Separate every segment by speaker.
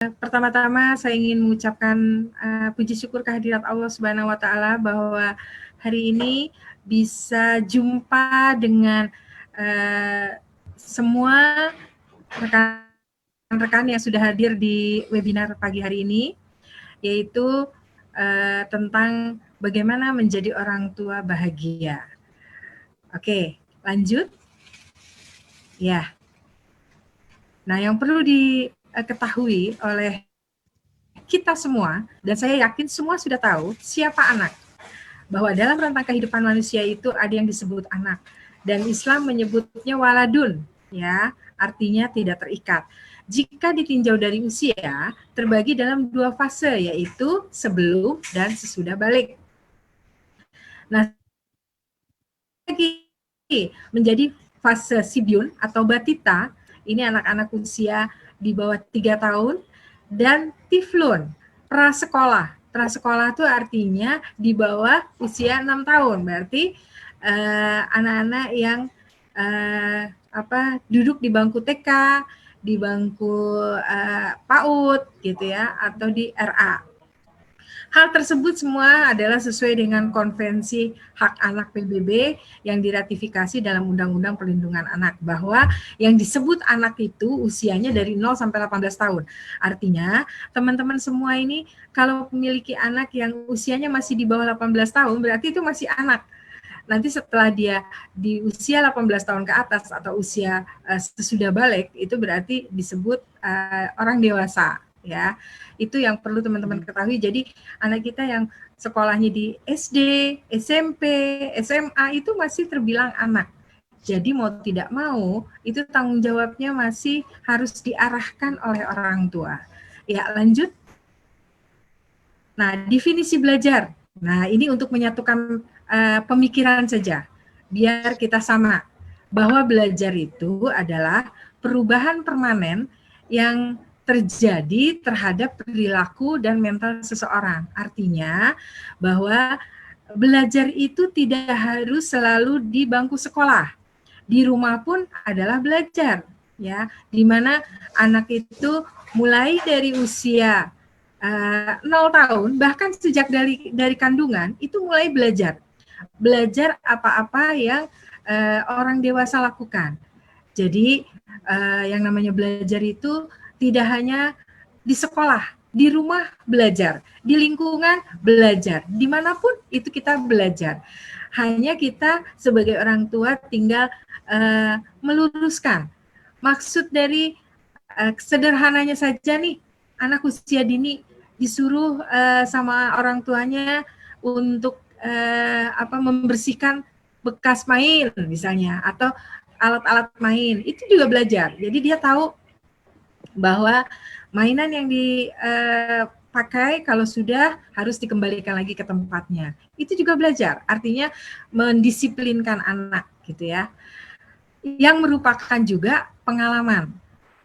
Speaker 1: Pertama-tama saya ingin mengucapkan puji syukur kehadirat Allah Subhanahu wa taala bahwa hari ini bisa jumpa dengan semua rekan-rekan yang sudah hadir di webinar pagi hari ini, yaitu tentang bagaimana menjadi orang tua bahagia. Oke, lanjut. Ya. Nah, yang perlu diketahui oleh kita semua, dan saya yakin semua sudah tahu siapa anak. Bahwa dalam rentang kehidupan manusia itu ada yang disebut anak. Dan Islam menyebutnya waladun, ya, artinya tidak terikat. Jika ditinjau dari usia, terbagi dalam 2 fase, yaitu sebelum dan sesudah balik. Nah, lagi menjadi fase sibyun atau batita, ini anak-anak usia di bawah 3 tahun, dan tiflun, prasekolah. Prasekolah itu artinya di bawah usia 6 tahun, berarti anak-anak yang duduk di bangku TK, di bangku PAUD gitu ya, atau di RA. Hal tersebut semua adalah sesuai dengan Konvensi Hak Anak PBB yang diratifikasi dalam Undang-Undang Perlindungan Anak, bahwa yang disebut anak itu usianya dari 0 sampai 18 tahun. Artinya, teman-teman semua ini kalau memiliki anak yang usianya masih di bawah 18 tahun, berarti itu masih anak. Nanti setelah dia di usia 18 tahun ke atas atau usia sesudah balik, itu berarti disebut orang dewasa, ya. Itu yang perlu teman-teman ketahui. Jadi anak kita yang sekolahnya di SD, SMP, SMA itu masih terbilang anak. Jadi mau tidak mau itu tanggung jawabnya masih harus diarahkan oleh orang tua. Ya, lanjut. Nah, definisi belajar. Nah, ini untuk menyatukan pemikiran saja, biar kita sama. Bahwa belajar itu adalah perubahan permanen yang terjadi terhadap perilaku dan mental seseorang. Artinya bahwa belajar itu tidak harus selalu di bangku sekolah. Di rumah pun adalah belajar, ya. Di mana anak itu mulai dari usia 0 tahun, bahkan sejak dari kandungan itu mulai belajar. Belajar apa-apa yang orang dewasa lakukan. Jadi yang namanya belajar itu tidak hanya di sekolah, di rumah belajar, di lingkungan belajar, dimanapun itu kita belajar. Hanya kita sebagai orang tua tinggal meluruskan. Maksud dari sederhananya saja nih, anak usia dini disuruh sama orang tuanya untuk membersihkan bekas main misalnya, atau alat-alat main, itu juga belajar. Jadi dia tahu bahwa mainan yang dipakai kalau sudah harus dikembalikan lagi ke tempatnya. Itu juga belajar, artinya mendisiplinkan anak gitu ya. Yang merupakan juga pengalaman.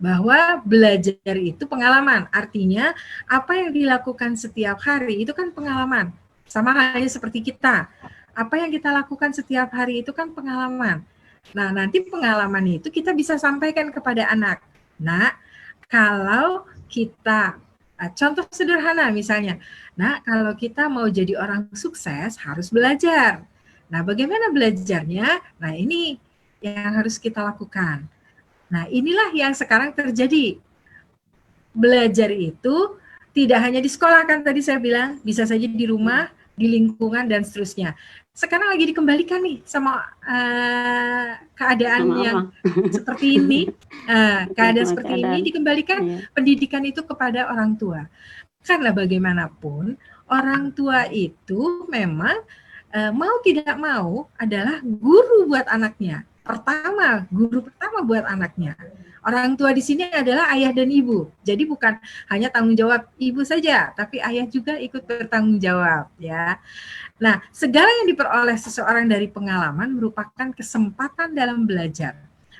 Speaker 1: Bahwa belajar itu pengalaman, artinya apa yang dilakukan setiap hari itu kan pengalaman. Sama halnya seperti kita. Apa yang kita lakukan setiap hari itu kan pengalaman. Nah, nanti pengalaman itu kita bisa sampaikan kepada anak. Nah, kalau kita, contoh sederhana misalnya, nah kalau kita mau jadi orang sukses harus belajar. Nah, bagaimana belajarnya? Nah, ini yang harus kita lakukan. Nah, inilah yang sekarang terjadi. Belajar itu tidak hanya di sekolah, kan tadi saya bilang, bisa saja di rumah, di lingkungan, dan seterusnya. Sekarang lagi dikembalikan nih sama keadaan yang seperti ini, keadaan seperti ini dikembalikan pendidikan itu kepada orang tua. Karena bagaimanapun, orang tua itu memang mau tidak mau adalah guru buat anaknya. Guru pertama buat anaknya. Orang tua di sini adalah ayah dan ibu. Jadi bukan hanya tanggung jawab ibu saja, tapi ayah juga ikut bertanggung jawab, ya. Nah, segala yang diperoleh seseorang dari pengalaman merupakan kesempatan dalam belajar.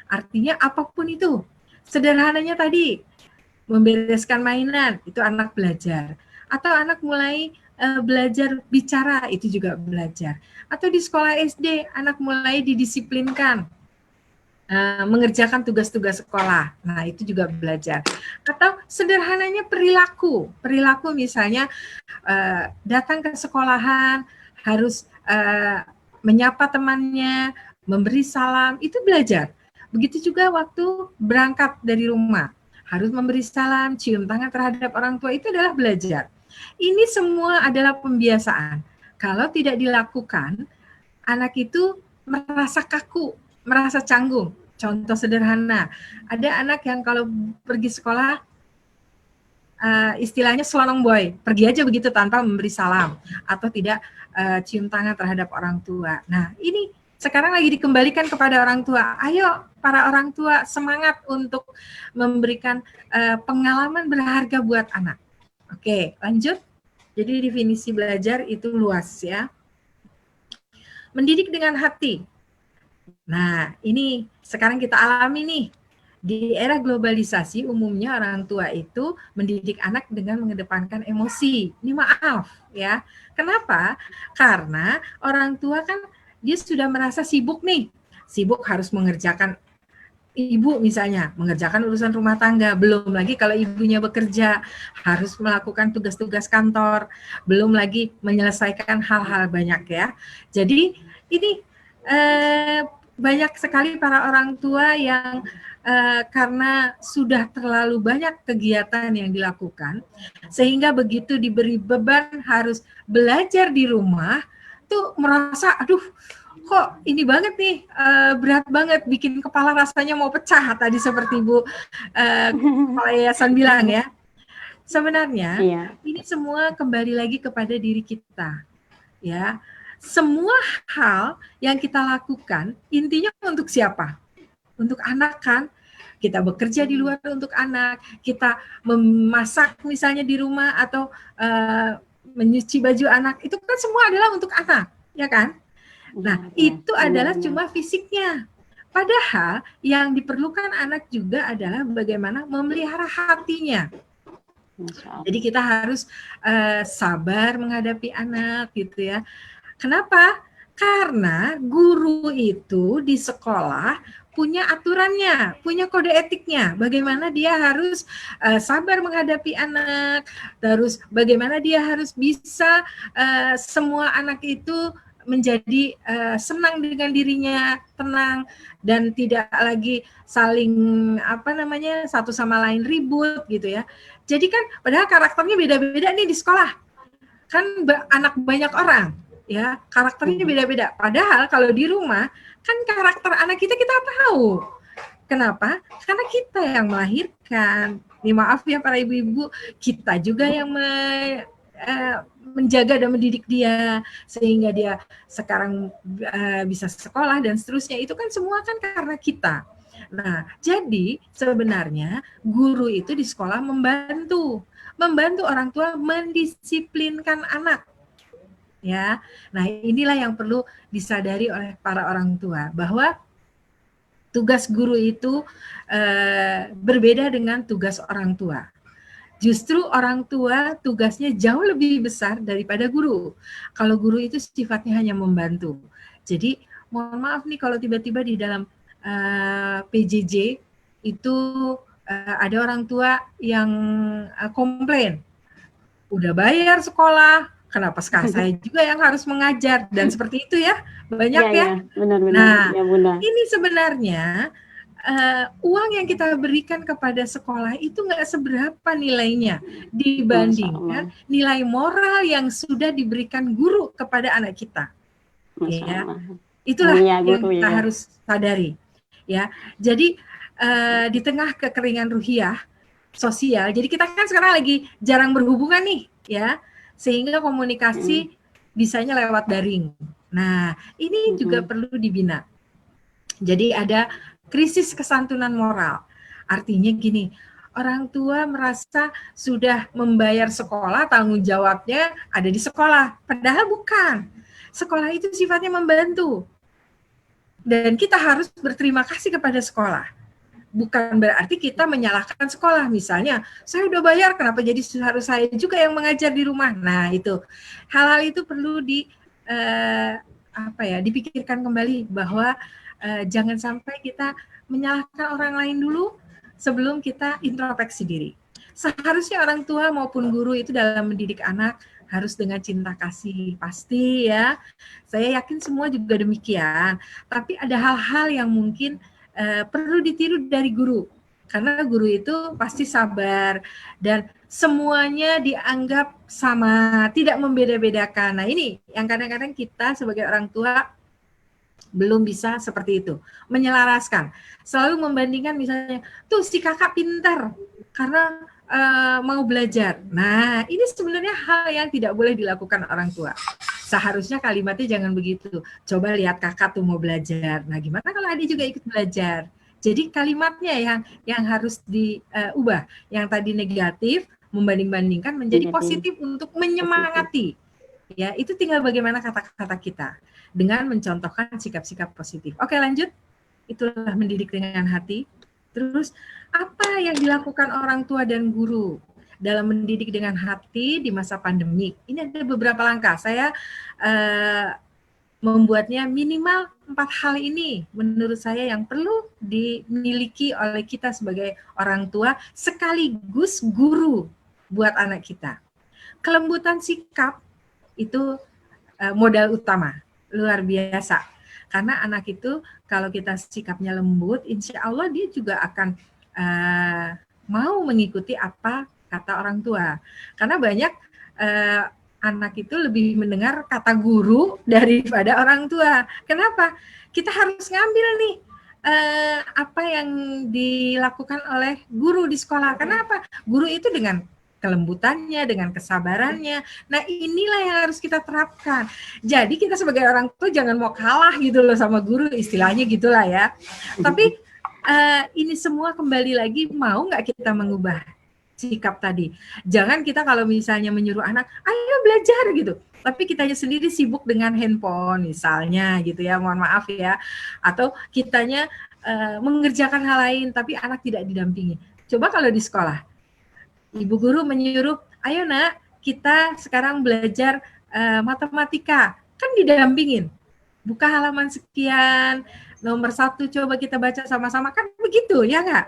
Speaker 1: Artinya apapun itu. Sederhananya tadi, membereskan mainan, itu anak belajar. Atau anak mulai belajar bicara, itu juga belajar. Atau di sekolah SD, anak mulai didisiplinkan mengerjakan tugas-tugas sekolah. Nah, itu juga belajar. Atau sederhananya perilaku. Perilaku misalnya datang ke sekolahan harus menyapa temannya, memberi salam, itu belajar. Begitu juga waktu berangkat dari rumah, harus memberi salam, cium tangan terhadap orang tua, itu adalah belajar. Ini semua adalah pembiasaan. Kalau tidak dilakukan, anak itu merasa kaku, merasa canggung. Contoh sederhana, ada anak yang kalau pergi sekolah istilahnya selonong boy, pergi aja begitu tanpa memberi salam atau tidak cium tangan terhadap orang tua. Nah, ini sekarang lagi dikembalikan kepada orang tua. Ayo para orang tua semangat untuk memberikan pengalaman berharga buat anak. Oke, lanjut. Jadi definisi belajar itu luas ya. Mendidik dengan hati. Nah, ini sekarang kita alami nih. Di era globalisasi, umumnya orang tua itu mendidik anak dengan mengedepankan emosi. Ini maaf ya. Kenapa? Karena orang tua kan dia sudah merasa sibuk nih. Sibuk harus mengerjakan, ibu misalnya mengerjakan urusan rumah tangga, belum lagi kalau ibunya bekerja harus melakukan tugas-tugas kantor, belum lagi menyelesaikan hal-hal banyak ya. Jadi ini banyak sekali para orang tua yang karena sudah terlalu banyak kegiatan yang dilakukan, sehingga begitu diberi beban harus belajar di rumah, tuh merasa, aduh, kok ini banget nih, berat banget, bikin kepala rasanya mau pecah, tadi seperti Bu Kepala Yayasan bilang ya. Sebenarnya, ini semua kembali lagi kepada diri kita, ya. Semua hal yang kita lakukan, intinya untuk siapa? Untuk anak kan, kita bekerja di luar untuk anak, kita memasak misalnya di rumah atau menyuci baju anak, itu kan semua adalah untuk anak, ya kan? Nah, itu adalah cuma fisiknya. Padahal yang diperlukan anak juga adalah bagaimana memelihara hatinya. Jadi kita harus sabar menghadapi anak gitu ya. Kenapa? Karena guru itu di sekolah punya aturannya, punya kode etiknya. Bagaimana dia harus sabar menghadapi anak, terus bagaimana dia harus bisa semua anak itu menjadi senang dengan dirinya, tenang, dan tidak lagi saling satu sama lain ribut gitu ya. Jadi kan padahal karakternya beda-beda nih di sekolah. Kan anak banyak orang ya, karakternya beda-beda. Padahal kalau di rumah kan karakter anak kita tahu. Kenapa? Karena kita yang melahirkan. Nih maaf ya para ibu-ibu, kita juga yang menjaga dan mendidik dia sehingga dia sekarang bisa sekolah dan seterusnya. Itu kan semua kan karena kita. Nah, jadi sebenarnya guru itu di sekolah membantu orang tua mendisiplinkan anak. Ya. Nah, inilah yang perlu disadari oleh para orang tua bahwa tugas guru itu berbeda dengan tugas orang tua. Justru orang tua tugasnya jauh lebih besar daripada guru. Kalau guru itu sifatnya hanya membantu. Jadi, mohon maaf nih kalau tiba-tiba di dalam PJJ itu ada orang tua yang komplain. Udah bayar sekolah, kenapa saya juga yang harus mengajar, dan seperti itu ya, banyak ya.
Speaker 2: Benar-benar.
Speaker 1: Nah,
Speaker 2: ya, Bunda.
Speaker 1: Ini sebenarnya uang yang kita berikan kepada sekolah itu nggak seberapa nilainya dibandingkan nilai moral yang sudah diberikan guru kepada anak kita. Ya, itulah yang kita harus sadari. Ya, jadi di tengah kekeringan ruhiyah sosial, jadi kita kan sekarang lagi jarang berhubungan nih, ya, sehingga komunikasi bisanya lewat daring. Nah, ini juga perlu dibina. Jadi ada krisis kesantunan moral. Artinya gini, orang tua merasa sudah membayar sekolah, tanggung jawabnya ada di sekolah. Padahal bukan. Sekolah itu sifatnya membantu. Dan kita harus berterima kasih kepada sekolah. Bukan berarti kita menyalahkan sekolah. Misalnya, saya udah bayar, kenapa jadi harus saya juga yang mengajar di rumah? Nah, itu. Hal-hal itu perlu dipikirkan kembali bahwa jangan sampai kita menyalahkan orang lain dulu sebelum kita introspeksi diri. Seharusnya orang tua maupun guru itu dalam mendidik anak harus dengan cinta kasih, pasti ya. Saya yakin semua juga demikian. Tapi ada hal-hal yang mungkin perlu ditiru dari guru. Karena guru itu pasti sabar dan semuanya dianggap sama, tidak membeda-bedakan. Nah ini yang kadang-kadang kita sebagai orang tua belum bisa seperti itu, menyelaraskan. Selalu membandingkan misalnya, tuh si kakak pintar karena mau belajar. Nah, ini sebenarnya hal yang tidak boleh dilakukan orang tua. Seharusnya kalimatnya jangan begitu. Coba lihat kakak tuh mau belajar. Nah, gimana kalau adik juga ikut belajar? Jadi kalimatnya yang harus diubah. Yang tadi negatif, membanding-bandingkan menjadi positif untuk menyemangati. Ya, itu tinggal bagaimana kata-kata kita dengan mencontohkan sikap-sikap positif. Oke, lanjut. Itulah mendidik dengan hati. Terus apa yang dilakukan orang tua dan guru dalam mendidik dengan hati di masa pandemi? Ini ada beberapa langkah. Saya membuatnya minimal 4 hal ini menurut saya yang perlu dimiliki oleh kita sebagai orang tua sekaligus guru buat anak kita. Kelembutan sikap itu modal utama, luar biasa. Karena anak itu kalau kita sikapnya lembut, insya Allah dia juga akan mau mengikuti apa kata orang tua. Karena banyak anak itu lebih mendengar kata guru daripada orang tua. Kenapa? Kita harus ngambil nih apa yang dilakukan oleh guru di sekolah. Kenapa? Guru itu dengan kelembutannya, dengan kesabarannya. Nah, inilah yang harus kita terapkan. Jadi kita sebagai orang tua jangan mau kalah gitu loh sama guru, istilahnya gitulah ya. Tapi ini semua kembali lagi mau nggak kita mengubah sikap tadi. Jangan kita kalau misalnya menyuruh anak, ayo belajar gitu. Tapi kitanya sendiri sibuk dengan handphone misalnya gitu ya, mohon maaf ya. Atau kitanya mengerjakan hal lain tapi anak tidak didampingi. Coba kalau di sekolah, ibu guru menyuruh, ayo nak, kita sekarang belajar matematika. Kan didampingin. Buka halaman sekian, nomor 1 coba kita baca sama-sama. Kan begitu, ya nggak?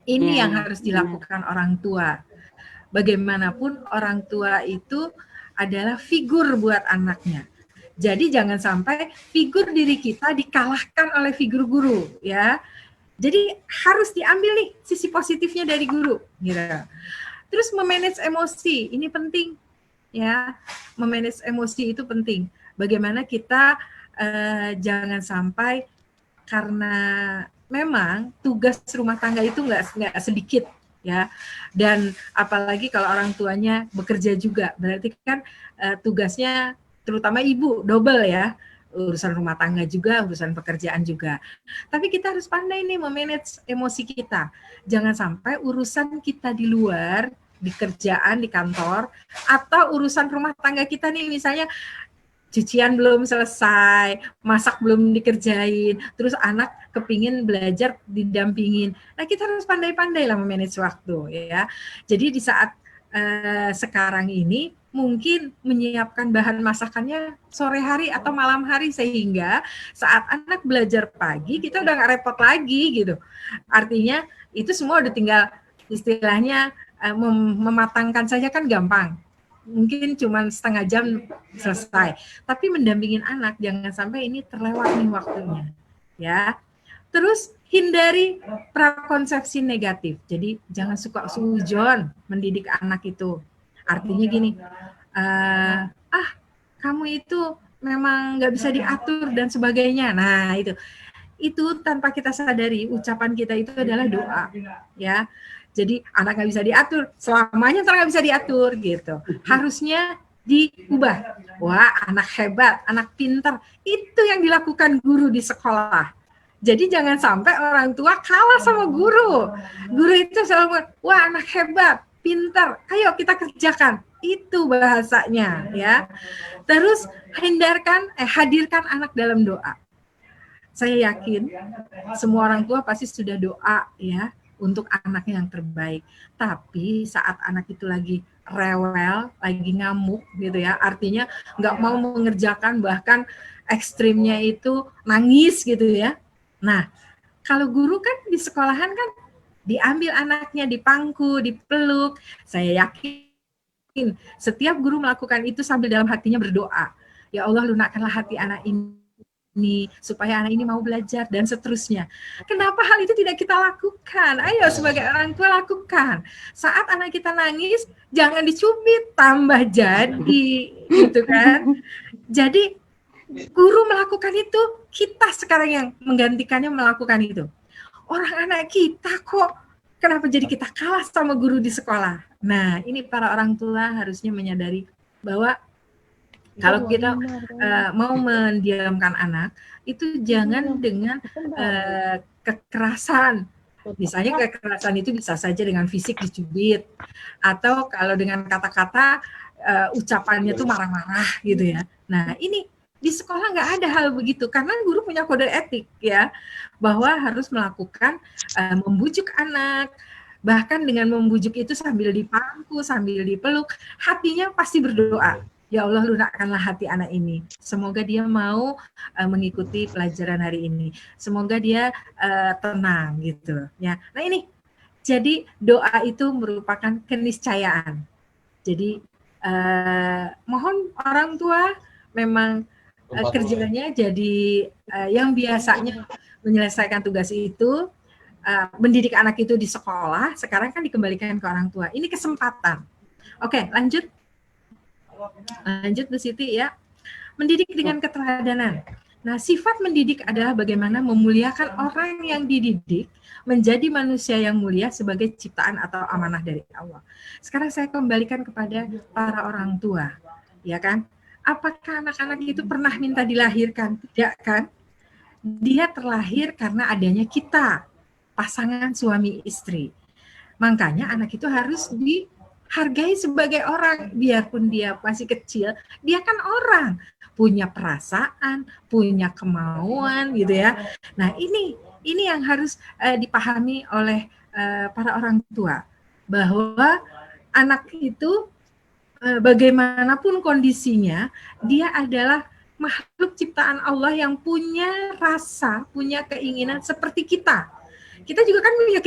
Speaker 1: Ini yang harus dilakukan orang tua. Bagaimanapun orang tua itu adalah figur buat anaknya. Jadi jangan sampai figur diri kita dikalahkan oleh figur guru, ya. Jadi harus diambil nih sisi positifnya dari guru, gitu. Terus memanage emosi, ini penting, ya. Memanage emosi itu penting. Bagaimana kita jangan sampai karena memang tugas rumah tangga itu nggak sedikit, ya. Dan apalagi kalau orang tuanya bekerja juga, berarti kan tugasnya terutama ibu double ya. Urusan rumah tangga juga, urusan pekerjaan juga. Tapi kita harus pandai nih memanage emosi kita. Jangan sampai urusan kita di luar, di kerjaan, di kantor, atau urusan rumah tangga kita nih, misalnya cucian belum selesai, masak belum dikerjain, terus anak kepingin belajar didampingin. Nah, kita harus pandai-pandai lah memanage waktu, ya. Jadi di saat sekarang ini, mungkin menyiapkan bahan masakannya sore hari atau malam hari sehingga saat anak belajar pagi kita udah nggak repot lagi gitu. Artinya itu semua udah tinggal istilahnya mematangkan saja kan gampang. Mungkin cuma setengah jam selesai. Tapi mendampingin anak jangan sampai ini terlewat nih waktunya. Ya. Terus hindari prakonsepsi negatif. Jadi jangan suka suudzon mendidik anak itu. Artinya gini, kamu itu memang nggak bisa diatur dan sebagainya. Nah itu tanpa kita sadari ucapan kita itu adalah doa, ya. Jadi anak nggak bisa diatur, selamanya nggak bisa diatur gitu. Harusnya diubah. Wah, anak hebat, anak pintar, itu yang dilakukan guru di sekolah. Jadi jangan sampai orang tua kalah sama guru. Guru itu selalu, wah anak hebat, pintar, ayo kita kerjakan. Itu bahasanya, ya. Terus hadirkan anak dalam doa. Saya yakin semua orang tua pasti sudah doa ya untuk anaknya yang terbaik. Tapi saat anak itu lagi rewel, lagi ngamuk gitu ya, artinya nggak mau mengerjakan, bahkan ekstrimnya itu nangis gitu ya. Nah, kalau guru kan di sekolahan kan diambil anaknya, dipangku, dipeluk. Saya yakin setiap guru melakukan itu sambil dalam hatinya berdoa. Ya Allah, lunakkanlah hati anak ini supaya anak ini mau belajar dan seterusnya. Kenapa hal itu tidak kita lakukan? Ayo sebagai orang tua lakukan. Saat anak kita nangis, jangan dicubit, tambah jadi, gitu kan? Jadi guru melakukan itu, kita sekarang yang menggantikannya melakukan itu. Orang anak kita kok kenapa jadi kita kalah sama guru di sekolah? Nah, ini para orang tua harusnya menyadari bahwa kalau kita mau mendiamkan anak, itu jangan dengan kekerasan. Misalnya kekerasan itu bisa saja dengan fisik dicubit, atau kalau dengan kata-kata ucapannya tuh marah-marah gitu ya. Nah, ini di sekolah nggak ada hal begitu, karena guru punya kode etik ya, bahwa harus melakukan membujuk anak, bahkan dengan membujuk itu sambil dipangku, sambil dipeluk, hatinya pasti berdoa. Ya Allah, lunakkanlah hati anak ini. Semoga dia mau mengikuti pelajaran hari ini. Semoga dia tenang gitu. Ya. Nah ini, jadi doa itu merupakan keniscayaan. Jadi mohon orang tua memang kerjanya jadi yang biasanya menyelesaikan tugas itu, mendidik anak itu di sekolah, sekarang kan dikembalikan ke orang tua. Ini kesempatan. Oke, lanjut. Lanjut Bu Siti ya. Mendidik dengan keteladanan. Nah, sifat mendidik adalah bagaimana memuliakan orang yang dididik menjadi manusia yang mulia sebagai ciptaan atau amanah dari Allah. Sekarang saya kembalikan kepada para orang tua, ya kan? Apakah anak-anak itu pernah minta dilahirkan? Tidak kan? Dia terlahir karena adanya kita, pasangan suami istri. Makanya anak itu harus dihargai sebagai orang, biarpun dia masih kecil, dia kan orang, punya perasaan, punya kemauan gitu ya. Nah, ini yang harus dipahami oleh para orang tua, bahwa anak itu bagaimanapun kondisinya, dia adalah makhluk ciptaan Allah yang punya rasa, punya keinginan seperti kita. Kita juga kan punya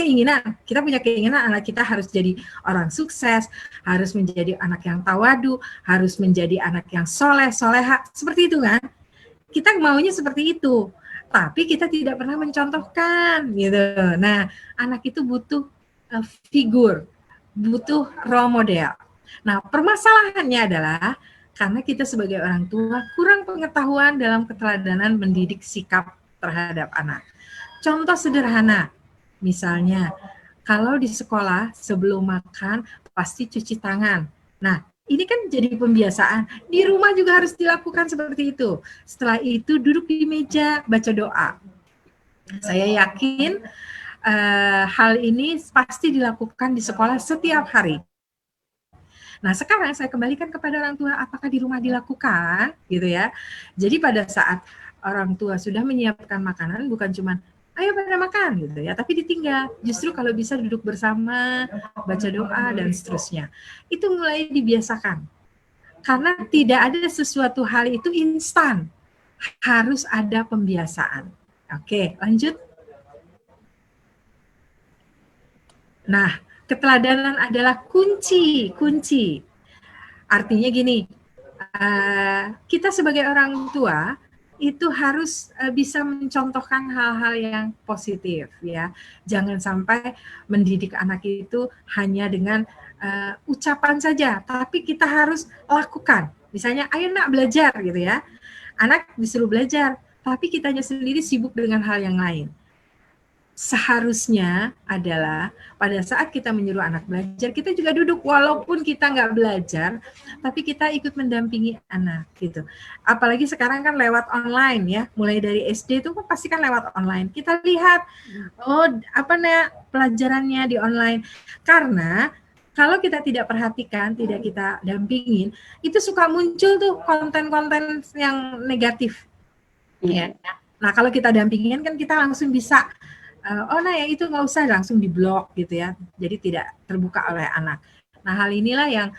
Speaker 1: keinginan anak kita harus jadi orang sukses, harus menjadi anak yang tawadu, harus menjadi anak yang soleh, soleha, seperti itu kan. Kita maunya seperti itu, tapi kita tidak pernah mencontohkan gitu. Nah, anak itu butuh figur, butuh role model. Nah, permasalahannya adalah karena kita sebagai orang tua kurang pengetahuan dalam keteladanan mendidik sikap terhadap anak. Contoh sederhana, misalnya, kalau di sekolah sebelum makan pasti cuci tangan. Nah, ini kan jadi pembiasaan. Di rumah juga harus dilakukan seperti itu. Setelah itu duduk di meja baca doa. Saya yakin hal ini pasti dilakukan di sekolah setiap hari. Nah, sekarang saya kembalikan kepada orang tua, apakah di rumah dilakukan gitu ya. Jadi pada saat orang tua sudah menyiapkan makanan, bukan cuma ayo pada makan gitu ya, tapi ditinggal. Justru kalau bisa duduk bersama, baca doa dan seterusnya. Itu mulai dibiasakan. Karena tidak ada sesuatu hal itu instan. Harus ada pembiasaan. Oke, lanjut. Nah, keteladanan adalah kunci. Artinya gini, kita sebagai orang tua itu harus bisa mencontohkan hal-hal yang positif ya. Jangan sampai mendidik anak itu hanya dengan ucapan saja, tapi kita harus lakukan. Misalnya, ayo nak belajar gitu ya. Anak disuruh belajar, tapi kitanya sendiri sibuk dengan hal yang lain. Seharusnya adalah pada saat kita menyuruh anak belajar, kita juga duduk walaupun kita nggak belajar, tapi kita ikut mendampingi anak gitu. Apalagi sekarang kan lewat online ya, mulai dari SD itu kan pasti kan lewat online. Kita lihat, pelajarannya di online. Karena kalau kita tidak perhatikan, tidak kita dampingin, itu suka muncul tuh konten-konten yang negatif. Ya. Nah, kalau kita dampingin kan kita langsung bisa yang itu nggak usah, langsung diblok gitu ya, jadi tidak terbuka oleh anak. Nah, hal inilah yang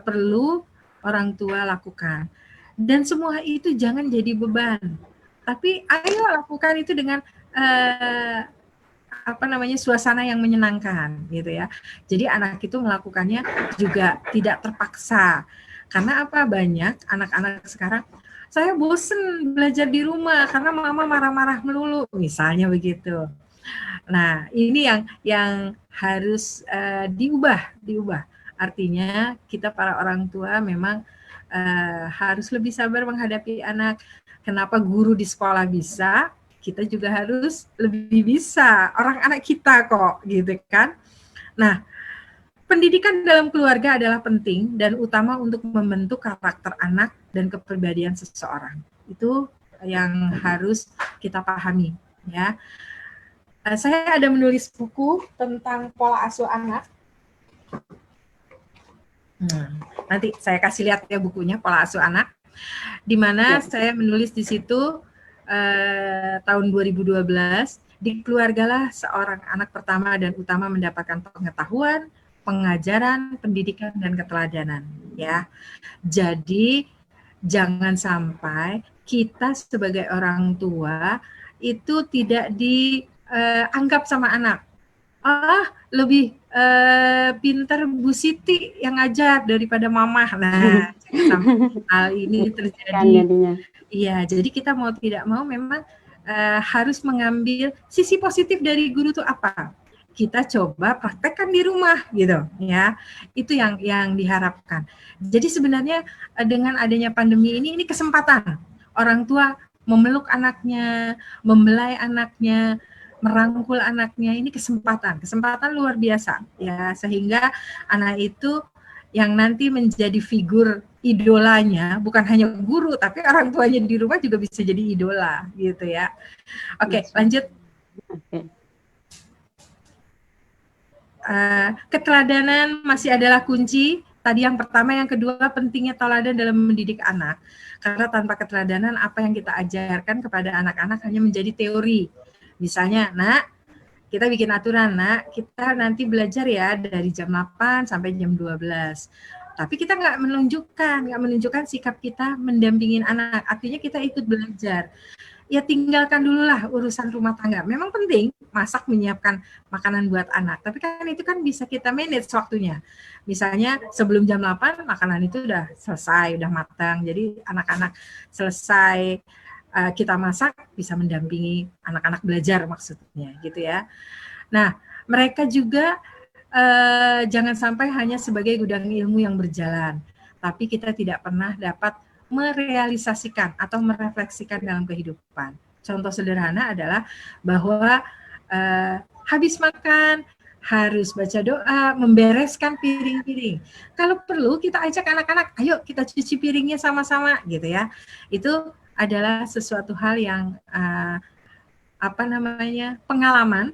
Speaker 1: perlu orang tua lakukan. Dan semua itu jangan jadi beban. Tapi ayo lakukan itu dengan suasana yang menyenangkan gitu ya. Jadi anak itu melakukannya juga tidak terpaksa. Karena apa? Banyak anak-anak sekarang, saya bosen belajar di rumah karena mama marah-marah melulu, misalnya begitu. Nah, ini yang harus diubah. Artinya kita para orang tua memang harus lebih sabar menghadapi anak. Kenapa guru di sekolah bisa, kita juga harus lebih bisa. Orang anak kita kok, gitu kan? Nah, pendidikan dalam keluarga adalah penting dan utama untuk membentuk karakter anak dan kepribadian seseorang. Itu yang harus kita pahami, ya. Saya ada menulis buku tentang pola asuh anak. Nanti saya kasih lihat ya bukunya, Pola Asuh Anak, di mana saya menulis di situ tahun 2012, dikeluargalah seorang anak pertama dan utama mendapatkan pengetahuan, pengajaran, pendidikan, dan keteladanan. Ya, jadi jangan sampai kita sebagai orang tua itu tidak dianggap sama anak. Lebih pintar Bu Siti yang ngajar daripada Mama. Nah, hal ini terjadi. Iya, jadi kita mau tidak mau memang harus mengambil sisi positif dari guru itu apa. Kita coba praktekkan di rumah gitu ya. Itu yang diharapkan. Jadi sebenarnya dengan adanya pandemi ini kesempatan orang tua memeluk anaknya, membelai anaknya, merangkul anaknya, ini kesempatan luar biasa ya, sehingga anak itu yang nanti menjadi figur idolanya bukan hanya guru tapi orang tuanya di rumah juga bisa jadi idola gitu ya. Oke, lanjut. Keteladanan masih adalah kunci. Tadi yang pertama, yang kedua pentingnya teladan dalam mendidik anak. Karena tanpa keteladanan apa yang kita ajarkan kepada anak-anak hanya menjadi teori. Misalnya, nak, kita bikin aturan, nak, kita nanti belajar ya dari jam 8 sampai jam 12. Tapi kita nggak menunjukkan sikap kita mendampingin anak. Artinya kita ikut belajar. Ya tinggalkan dulu lah urusan rumah tangga. Memang penting masak, menyiapkan makanan buat anak. Tapi kan itu kan bisa kita manage waktunya. Misalnya sebelum jam 8 makanan itu udah selesai, udah matang. Jadi anak-anak selesai kita masak, bisa mendampingi anak-anak belajar maksudnya gitu ya. Nah, mereka juga jangan sampai hanya sebagai gudang ilmu yang berjalan, tapi kita tidak pernah dapat merealisasikan atau merefleksikan dalam kehidupan. Contoh sederhana adalah bahwa habis makan harus baca doa, membereskan piring-piring. Kalau perlu kita ajak anak-anak, ayo kita cuci piringnya sama-sama gitu ya. Itu adalah sesuatu hal yang pengalaman,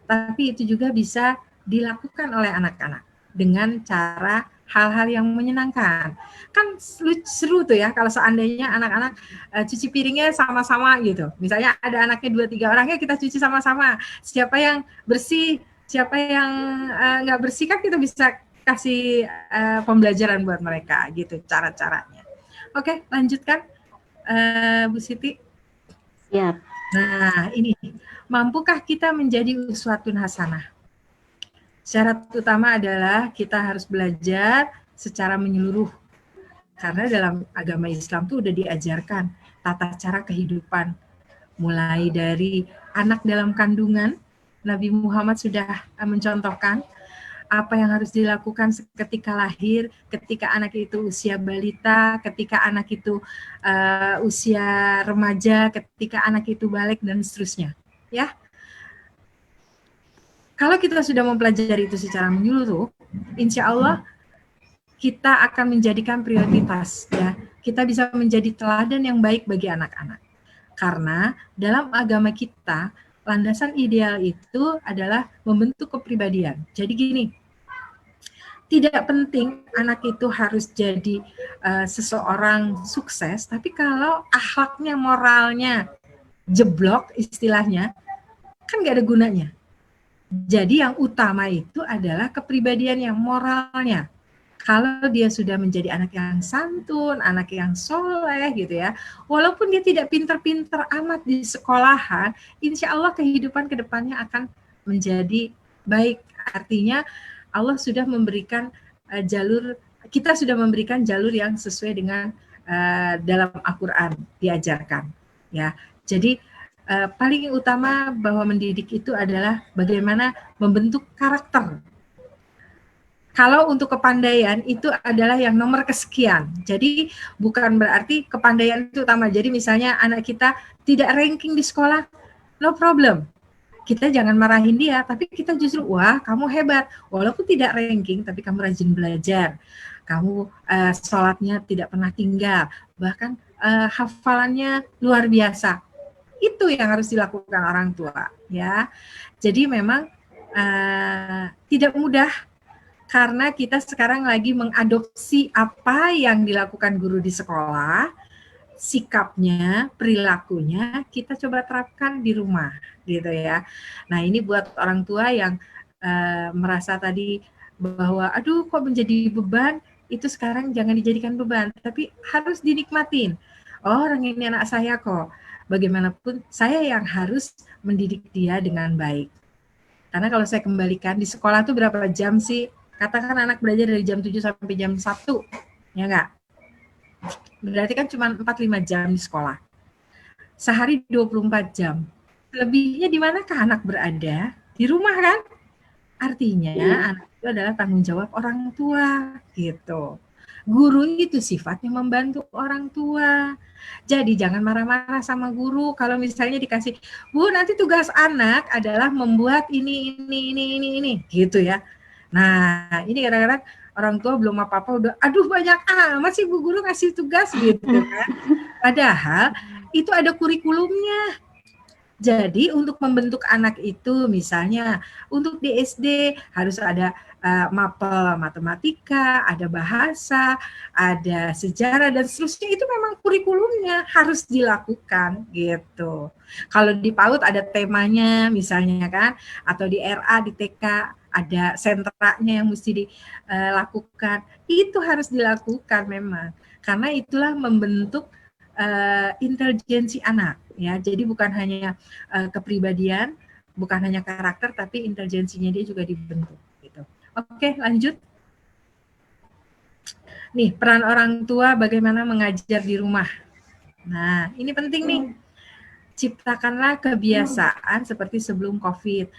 Speaker 1: tapi itu juga bisa dilakukan oleh anak-anak dengan cara hal-hal yang menyenangkan. Kan seru tuh ya kalau seandainya anak-anak cuci piringnya sama-sama gitu. Misalnya ada anaknya 2-3 orang, ya kita cuci sama-sama. Siapa yang bersih, siapa yang nggak bersih, kan kita bisa kasih pembelajaran buat mereka gitu cara-caranya. Oke, lanjutkan Bu Siti.
Speaker 2: Siap.
Speaker 1: Nah, ini mampukah kita menjadi uswatun hasanah? Syarat utama adalah kita harus belajar secara menyeluruh. Karena dalam agama Islam tuh udah diajarkan tata cara kehidupan. Mulai dari anak dalam kandungan, Nabi Muhammad sudah mencontohkan apa yang harus dilakukan ketika lahir, ketika anak itu usia balita, ketika anak itu usia remaja, ketika anak itu balik, dan seterusnya. Ya, kalau kita sudah mempelajari itu secara menyeluruh, insya Allah kita akan menjadikan prioritas. Ya, kita bisa menjadi teladan yang baik bagi anak-anak. Karena dalam agama kita, landasan ideal itu adalah membentuk kepribadian. Jadi gini, tidak penting anak itu harus jadi seseorang sukses, tapi kalau akhlaknya, moralnya jeblok istilahnya, kan nggak ada gunanya. Jadi yang utama itu adalah kepribadian yang moralnya. Kalau dia sudah menjadi anak yang santun, anak yang soleh gitu ya, walaupun dia tidak pinter-pinter amat di sekolahan, insya Allah kehidupan kedepannya akan menjadi baik. Artinya Allah sudah memberikan jalur, kita sudah memberikan jalur yang sesuai dengan dalam Al-Quran diajarkan. Ya, jadi paling utama bahwa mendidik itu adalah bagaimana membentuk karakter. Kalau untuk kepandaian itu adalah yang nomor kesekian. Jadi bukan berarti kepandaian itu utama. Jadi misalnya anak kita tidak ranking di sekolah, no problem. Kita jangan marahin dia, tapi kita justru, wah kamu hebat. Walaupun tidak ranking, tapi kamu rajin belajar. Kamu sholatnya tidak pernah tinggal. Bahkan hafalannya luar biasa. Itu yang harus dilakukan orang tua. Ya, jadi memang tidak mudah, karena kita sekarang lagi mengadopsi apa yang dilakukan guru di sekolah, sikapnya, perilakunya kita coba terapkan di rumah, gitu ya. Nah ini buat orang tua yang merasa tadi bahwa aduh kok menjadi beban, itu sekarang jangan dijadikan beban, tapi harus dinikmatin. Oh orang ini anak saya kok, bagaimanapun saya yang harus mendidik dia dengan baik. Karena kalau saya kembalikan di sekolah tuh berapa jam sih? Katakan anak belajar dari jam 7 sampai jam 1, ya enggak? Berarti kan cuma 4-5 jam di sekolah. Sehari 24 jam. Lebihnya di manakah anak berada? Di rumah kan? Artinya anak itu adalah tanggung jawab orang tua, gitu. Guru itu sifatnya membantu orang tua. Jadi jangan marah-marah sama guru kalau misalnya dikasih, Bu nanti tugas anak adalah membuat ini, gitu ya. Nah, ini kadang-kadang orang tua belum apa-apa udah, aduh banyak amat sih Bu Guru ngasih tugas gitu kan. Padahal itu ada kurikulumnya. Jadi untuk membentuk anak itu misalnya untuk di SD harus ada mapel matematika, ada bahasa, ada sejarah dan seterusnya, itu memang kurikulumnya harus dilakukan gitu. Kalau di PAUD ada temanya misalnya kan, atau di RA, di TK ada sentranya yang mesti dilakukan. Itu harus dilakukan memang. Karena itulah membentuk intelijensi anak ya. Jadi bukan hanya kepribadian, bukan hanya karakter, tapi intelijensinya dia juga dibentuk gitu. Oke, lanjut. Nih, peran orang tua bagaimana mengajar di rumah. Nah, ini penting nih. Ciptakanlah kebiasaan seperti sebelum COVID.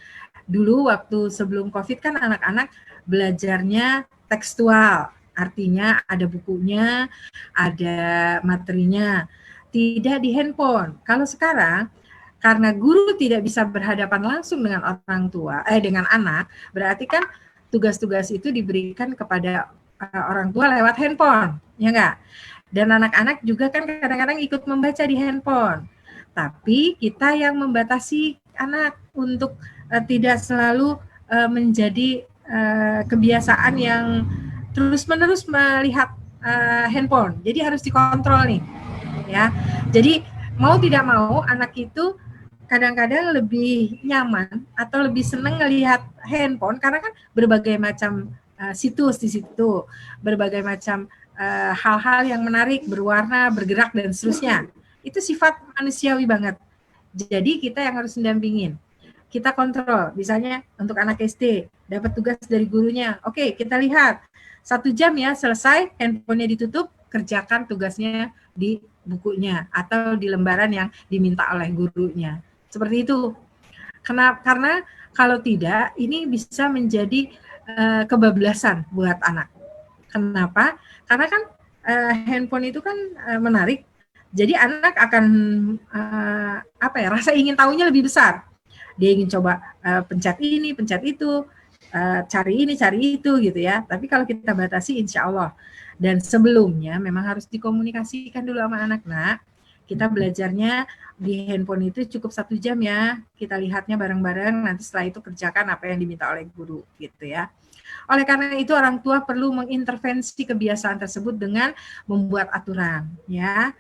Speaker 1: Dulu waktu sebelum COVID kan anak-anak belajarnya tekstual. Artinya ada bukunya, ada materinya. Tidak di handphone. Kalau sekarang karena guru tidak bisa berhadapan langsung dengan orang tua, dengan anak, berarti kan tugas-tugas itu diberikan kepada orang tua lewat handphone, ya enggak? Dan anak-anak juga kan kadang-kadang ikut membaca di handphone. Tapi kita yang membatasi anak untuk tidak selalu menjadi kebiasaan yang terus-menerus melihat handphone. Jadi harus dikontrol nih, ya. Jadi mau tidak mau anak itu kadang-kadang lebih nyaman atau lebih senang melihat handphone karena kan berbagai macam situs di situ, berbagai macam hal-hal yang menarik, berwarna, bergerak dan seterusnya. Itu sifat manusiawi banget. Jadi kita yang harus mendampingin. Kita kontrol, misalnya untuk anak SD, dapat tugas dari gurunya. Oke, kita lihat. 1 jam ya, selesai, handphonenya ditutup, kerjakan tugasnya di bukunya atau di lembaran yang diminta oleh gurunya. Seperti itu. Karena kalau tidak, ini bisa menjadi kebablasan buat anak. Kenapa? Karena kan handphone itu kan menarik. Jadi anak akan rasa ingin tahunya lebih besar. Dia ingin coba pencet ini, pencet itu, cari ini, cari itu gitu ya. Tapi kalau kita batasi insya Allah. Dan sebelumnya memang harus dikomunikasikan dulu sama anak, nak. Kita belajarnya di handphone itu cukup 1 jam ya. Kita lihatnya bareng-bareng, nanti setelah itu kerjakan apa yang diminta oleh guru gitu ya. Oleh karena itu orang tua perlu mengintervensi kebiasaan tersebut dengan membuat aturan ya.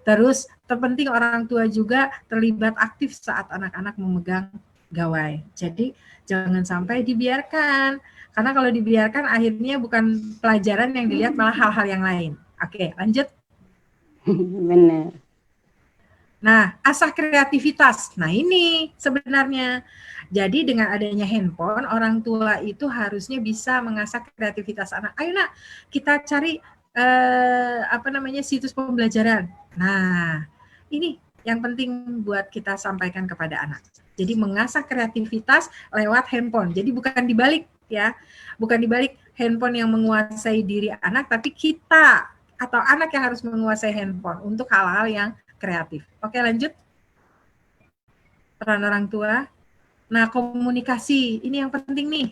Speaker 1: Terus terpenting orang tua juga terlibat aktif saat anak-anak memegang gawai. Jadi jangan sampai dibiarkan. Karena kalau dibiarkan akhirnya bukan pelajaran yang dilihat, malah hal-hal yang lain. Oke, lanjut.
Speaker 2: Benar.
Speaker 1: Nah, asah kreativitas. Nah, ini sebenarnya. Jadi dengan adanya handphone, orang tua itu harusnya bisa mengasah kreativitas anak. Ayo nak, kita cari situs pembelajaran. Nah, ini yang penting buat kita sampaikan kepada anak. Jadi mengasah kreativitas lewat handphone. Jadi bukan dibalik ya, bukan dibalik handphone yang menguasai diri anak, tapi kita atau anak yang harus menguasai handphone untuk hal-hal yang kreatif. Oke, lanjut. Peran orang tua. Nah, komunikasi. Ini yang penting nih.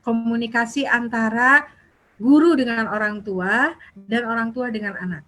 Speaker 1: Komunikasi antara guru dengan orang tua dan orang tua dengan anak.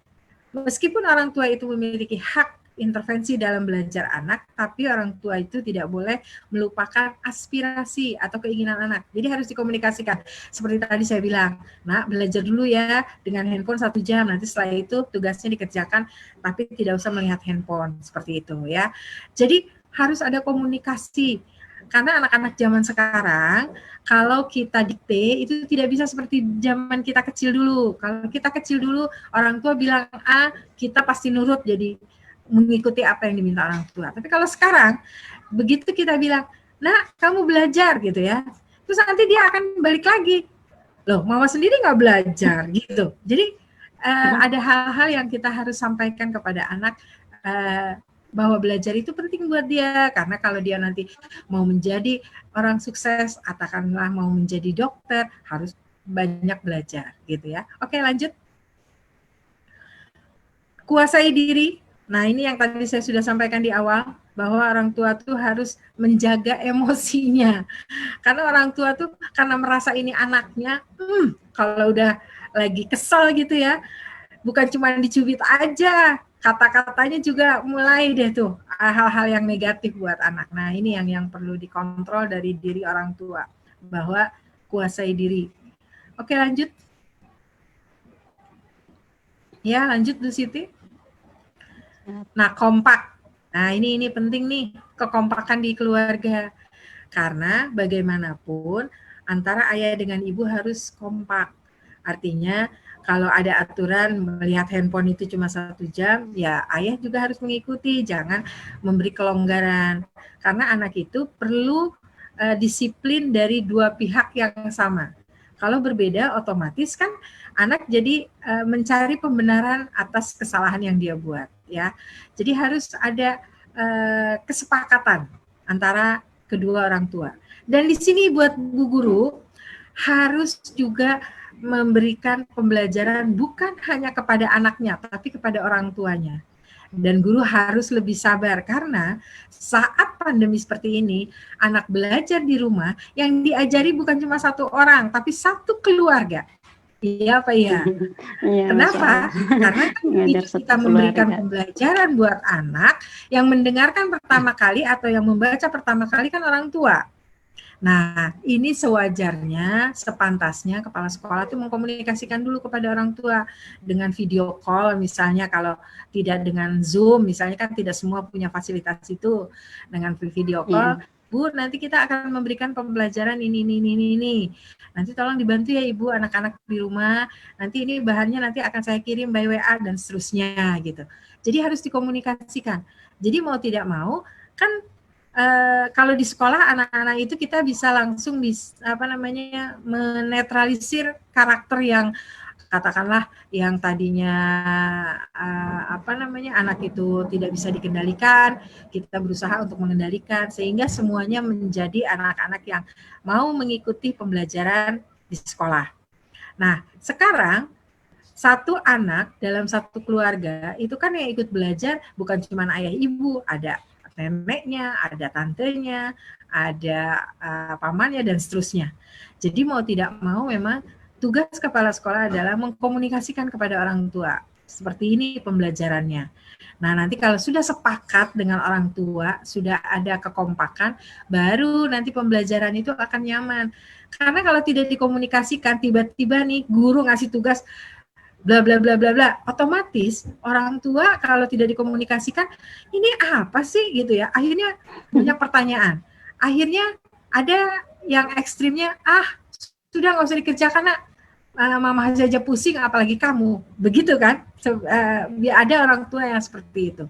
Speaker 1: Meskipun orang tua itu memiliki hak intervensi dalam belajar anak, tapi orang tua itu tidak boleh melupakan aspirasi atau keinginan anak. Jadi harus dikomunikasikan. Seperti tadi saya bilang, nak belajar dulu ya dengan handphone 1 jam, nanti setelah itu tugasnya dikerjakan, tapi tidak usah melihat handphone, seperti itu ya. Jadi harus ada komunikasi. Karena anak-anak zaman sekarang, kalau kita dikte, itu tidak bisa seperti zaman kita kecil dulu. Kalau kita kecil dulu, orang tua bilang A, kita pasti nurut, jadi mengikuti apa yang diminta orang tua. Tapi kalau sekarang, begitu kita bilang, nah kamu belajar gitu ya, terus nanti dia akan balik lagi. Loh, mama sendiri nggak belajar gitu. Jadi ada hal-hal yang kita harus sampaikan kepada anak, bahwa belajar itu penting buat dia, karena kalau dia nanti mau menjadi orang sukses, katakanlah mau menjadi dokter, harus banyak belajar gitu ya. Oke, lanjut. Kuasai diri. Nah, ini yang tadi saya sudah sampaikan di awal, bahwa orang tua tuh harus menjaga emosinya. Karena orang tua tuh karena merasa ini anaknya, kalau udah lagi kesel gitu ya, bukan cuma dicubit aja, kata-katanya juga mulai deh tuh hal-hal yang negatif buat anak. Nah, ini yang perlu dikontrol dari diri orang tua, bahwa kuasai diri. Oke, lanjut. Ya, lanjut Bu Siti. Nah, kompak. Nah, ini penting nih, kekompakan di keluarga. Karena bagaimanapun antara ayah dengan ibu harus kompak. Artinya kalau ada aturan melihat handphone itu cuma 1 jam, ya ayah juga harus mengikuti, jangan memberi kelonggaran. Karena anak itu perlu disiplin dari dua pihak yang sama. Kalau berbeda, otomatis kan anak jadi mencari pembenaran atas kesalahan yang dia buat, ya. Jadi harus ada kesepakatan antara kedua orang tua. Dan di sini buat Bu Guru harus juga memberikan pembelajaran bukan hanya kepada anaknya, tapi kepada orang tuanya. Dan guru harus lebih sabar karena saat pandemi seperti ini, anak belajar di rumah yang diajari bukan cuma 1 orang, tapi 1 keluarga. Iya Pak ya.
Speaker 2: Ya,
Speaker 1: Kenapa? Karena kan kita memberikan pembelajaran buat anak yang mendengarkan pertama kali atau yang membaca pertama kali kan orang tua. Nah, ini sewajarnya, sepantasnya kepala sekolah itu mengkomunikasikan dulu kepada orang tua dengan video call, misalnya kalau tidak dengan Zoom, misalnya kan tidak semua punya fasilitas itu, dengan video call, Bu, nanti kita akan memberikan pembelajaran ini. Nanti tolong dibantu ya Ibu, anak-anak di rumah, nanti ini bahannya nanti akan saya kirim by WA dan seterusnya gitu. Jadi harus dikomunikasikan. Jadi mau tidak mau, kan kalau di sekolah anak-anak itu kita bisa langsung menetralisir karakter yang katakanlah yang tadinya anak itu tidak bisa dikendalikan, kita berusaha untuk mengendalikan sehingga semuanya menjadi anak-anak yang mau mengikuti pembelajaran di sekolah. Nah, sekarang 1 anak dalam 1 keluarga itu kan yang ikut belajar bukan cuma ayah ibu, ada neneknya, ada tantenya, ada pamannya dan seterusnya. Jadi mau tidak mau memang tugas kepala sekolah adalah mengkomunikasikan kepada orang tua. Seperti ini pembelajarannya. Nah, nanti kalau sudah sepakat dengan orang tua, sudah ada kekompakan, baru nanti pembelajaran itu akan nyaman. Karena kalau tidak dikomunikasikan, tiba-tiba nih guru ngasih tugas bla bla bla bla bla, otomatis orang tua kalau tidak dikomunikasikan ini apa sih gitu ya, akhirnya banyak pertanyaan. Akhirnya ada yang ekstrimnya, sudah nggak usah dikerjakan nak, mama saja pusing apalagi kamu, begitu kan? Ada orang tua yang seperti itu.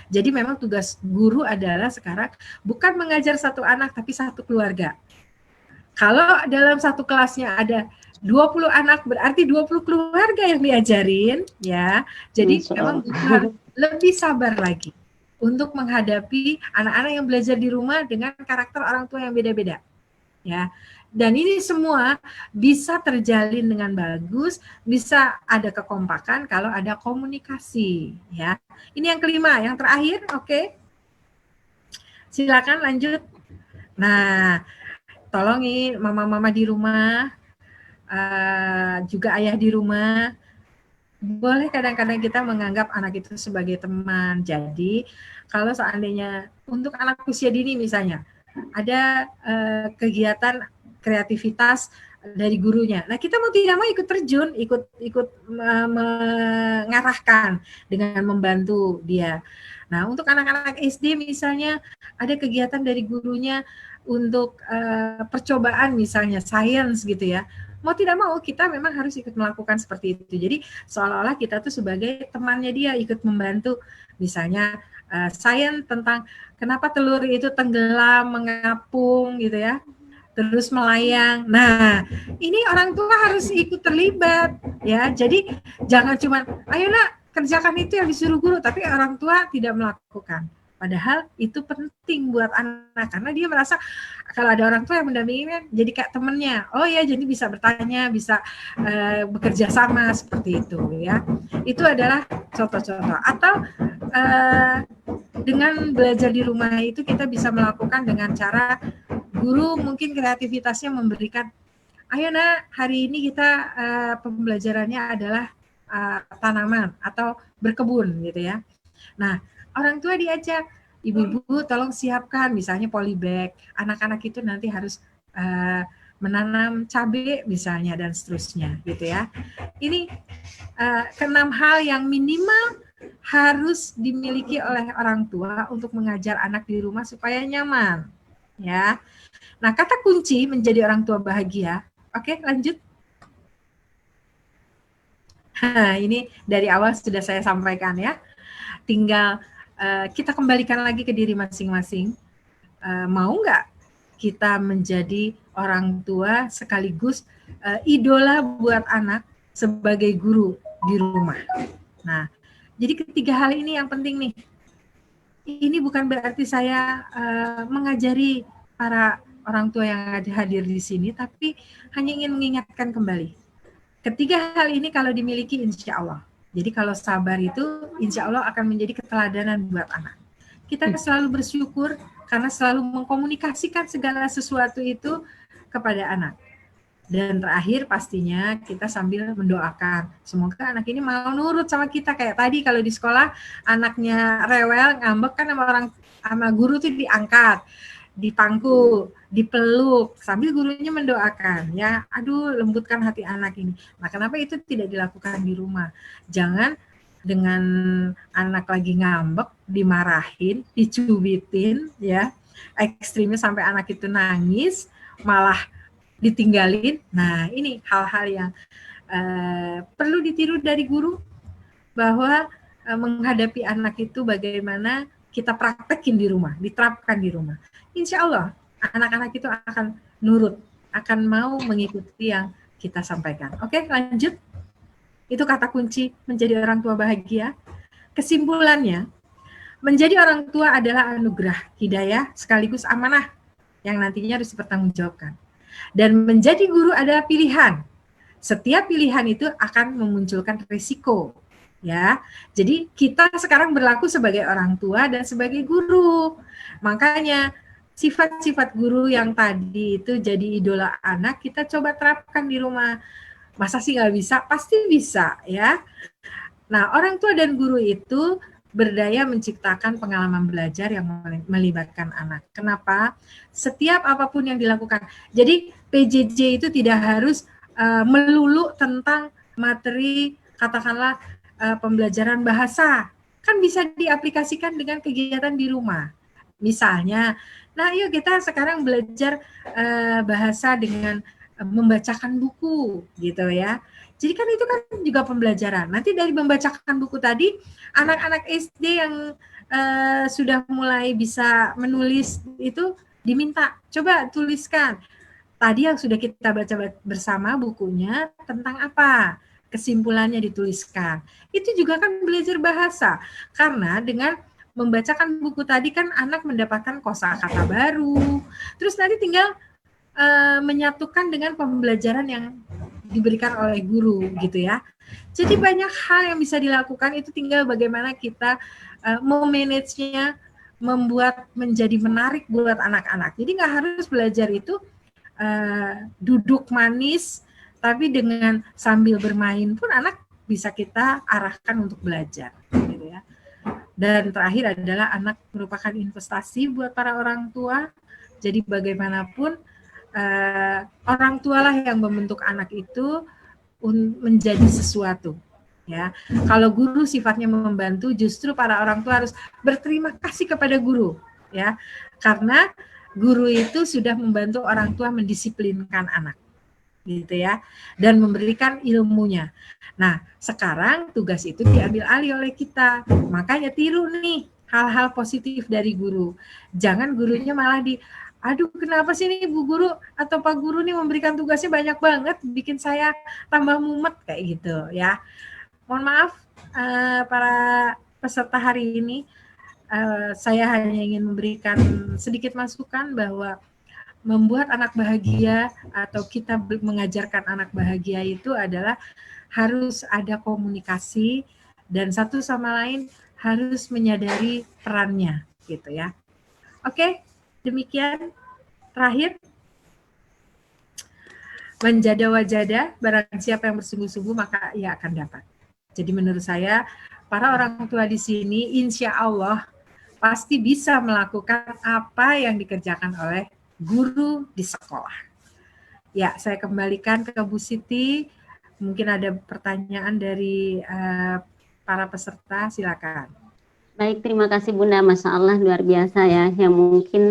Speaker 1: Jadi memang tugas guru adalah sekarang bukan mengajar satu anak tapi satu keluarga. Kalau dalam satu kelasnya ada 20 anak, berarti 20 keluarga yang diajarin, ya. Jadi
Speaker 2: Masya
Speaker 1: memang
Speaker 2: Allah.
Speaker 1: harus lebih sabar lagi untuk menghadapi anak-anak yang belajar di rumah dengan karakter orang tua yang beda-beda, ya. Dan ini semua bisa terjalin dengan bagus, bisa ada kekompakan kalau ada komunikasi, ya. Ini yang kelima, yang terakhir, oke. Silakan lanjut. Nah, tolongin mama-mama di rumah, juga ayah di rumah, boleh kadang-kadang kita menganggap anak itu sebagai teman. Jadi kalau seandainya untuk anak usia dini misalnya ada kegiatan kreativitas dari gurunya, nah kita mau tidak mau ikut terjun, ikut mengarahkan dengan membantu dia. Nah untuk anak-anak SD misalnya ada kegiatan dari gurunya untuk percobaan misalnya sains gitu ya, mau tidak mau kita memang harus ikut melakukan seperti itu. Jadi seolah-olah kita tuh sebagai temannya dia ikut membantu, misalnya sains tentang kenapa telur itu tenggelam, mengapung gitu ya, terus melayang. Nah, ini orang tua harus ikut terlibat ya. Jadi jangan cuma ayo nak kerjakan itu yang disuruh guru, tapi orang tua tidak melakukan. Padahal itu penting buat anak karena dia merasa kalau ada orang tua yang mendampingi jadi kayak temennya. Oh ya, jadi bisa bertanya, bisa bekerja sama seperti itu ya. Itu adalah contoh-contoh. Atau dengan belajar di rumah itu kita bisa melakukan dengan cara guru mungkin kreativitasnya memberikan, ayo nak hari ini kita pembelajarannya adalah tanaman atau berkebun gitu ya. Nah orang tua diajak, ibu-ibu tolong siapkan misalnya polybag, anak-anak itu nanti harus menanam cabai misalnya dan seterusnya gitu ya. Ini keenam hal yang minimal harus dimiliki oleh orang tua untuk mengajar anak di rumah supaya nyaman ya. Nah, kata kunci menjadi orang tua bahagia. Oke, lanjut. Nah, ini dari awal sudah saya sampaikan ya. Tinggal kita kembalikan lagi ke diri masing-masing. Mau nggak kita menjadi orang tua sekaligus idola buat anak sebagai guru di rumah. Nah, jadi ketiga hal ini yang penting nih. Ini bukan berarti saya mengajari para orang tua yang hadir di sini, tapi hanya ingin mengingatkan kembali. Ketiga hal ini kalau dimiliki insya Allah. Jadi kalau sabar itu insya Allah akan menjadi keteladanan buat anak. Kita selalu bersyukur karena selalu mengkomunikasikan segala sesuatu itu kepada anak. Dan terakhir pastinya kita sambil mendoakan. Semoga anak ini mau nurut sama kita. Kayak tadi kalau di sekolah anaknya rewel, ngambek kan sama guru tuh diangkat, dipangku, dipeluk sambil gurunya mendoakan ya, aduh lembutkan hati anak ini. Nah kenapa itu tidak dilakukan di rumah? Jangan dengan anak lagi ngambek dimarahin, dicubitin ya, ekstrimnya sampai anak itu nangis malah ditinggalin. Nah ini hal-hal yang perlu ditiru dari guru, bahwa menghadapi anak itu bagaimana kita praktekin di rumah, diterapkan di rumah. Insya Allah anak-anak itu akan nurut, akan mau mengikuti yang kita sampaikan. Oke, lanjut. Itu kata kunci menjadi orang tua bahagia. Kesimpulannya, menjadi orang tua adalah anugerah, hidayah, sekaligus amanah yang nantinya harus dipertanggungjawabkan. Dan menjadi guru adalah pilihan. Setiap pilihan itu akan memunculkan risiko. Ya, jadi kita sekarang berlaku sebagai orang tua dan sebagai guru. Makanya sifat-sifat guru yang tadi itu jadi idola anak, kita coba terapkan di rumah. Masa sih nggak bisa? Pasti bisa ya. Nah, orang tua dan guru itu berdaya menciptakan pengalaman belajar yang melibatkan anak. Kenapa? Setiap apapun yang dilakukan. Jadi PJJ itu tidak harus melulu tentang materi, katakanlah pembelajaran bahasa. Kan bisa diaplikasikan dengan kegiatan di rumah. Misalnya, nah yuk kita sekarang belajar bahasa dengan membacakan buku gitu ya. Jadi kan itu kan juga pembelajaran. Nanti dari membacakan buku tadi, anak-anak SD yang sudah mulai bisa menulis itu diminta, coba tuliskan. Tadi yang sudah kita baca bersama bukunya tentang apa? Kesimpulannya dituliskan. Itu juga kan belajar bahasa. Karena dengan membacakan buku tadi kan anak mendapatkan kosakata baru. Terus nanti tinggal menyatukan dengan pembelajaran yang diberikan oleh guru gitu ya. Jadi banyak hal yang bisa dilakukan, itu tinggal bagaimana kita memanagenya, membuat menjadi menarik buat anak-anak. Jadi nggak harus belajar itu duduk manis, tapi dengan sambil bermain pun anak bisa kita arahkan untuk belajar gitu ya. Dan terakhir adalah anak merupakan investasi buat para orang tua. Jadi bagaimanapun orang tua lah yang membentuk anak itu menjadi sesuatu ya. Kalau guru sifatnya membantu, justru para orang tua harus berterima kasih kepada guru ya, karena guru itu sudah membantu orang tua mendisiplinkan anak gitu ya, dan memberikan ilmunya. Nah sekarang tugas itu diambil alih oleh kita, makanya tiru nih hal-hal positif dari guru. Jangan gurunya malah aduh kenapa sih nih Bu Guru atau Pak Guru nih memberikan tugasnya banyak banget, bikin saya tambah mumet kayak gitu ya. Mohon maaf para peserta hari ini, saya hanya ingin memberikan sedikit masukan bahwa membuat anak bahagia atau kita mengajarkan anak bahagia itu adalah harus ada komunikasi dan satu sama lain harus menyadari perannya gitu ya. Oke. Demikian terakhir, menjada wajada, barang siapa yang bersungguh-sungguh maka ia akan dapat. Jadi menurut saya para orang tua di sini insya Allah pasti bisa melakukan apa yang dikerjakan oleh guru di sekolah. Ya, saya kembalikan ke Bu Siti. Mungkin ada pertanyaan dari para peserta, silakan.
Speaker 2: Baik, terima kasih Bunda. Masya Allah luar biasa ya. Yang mungkin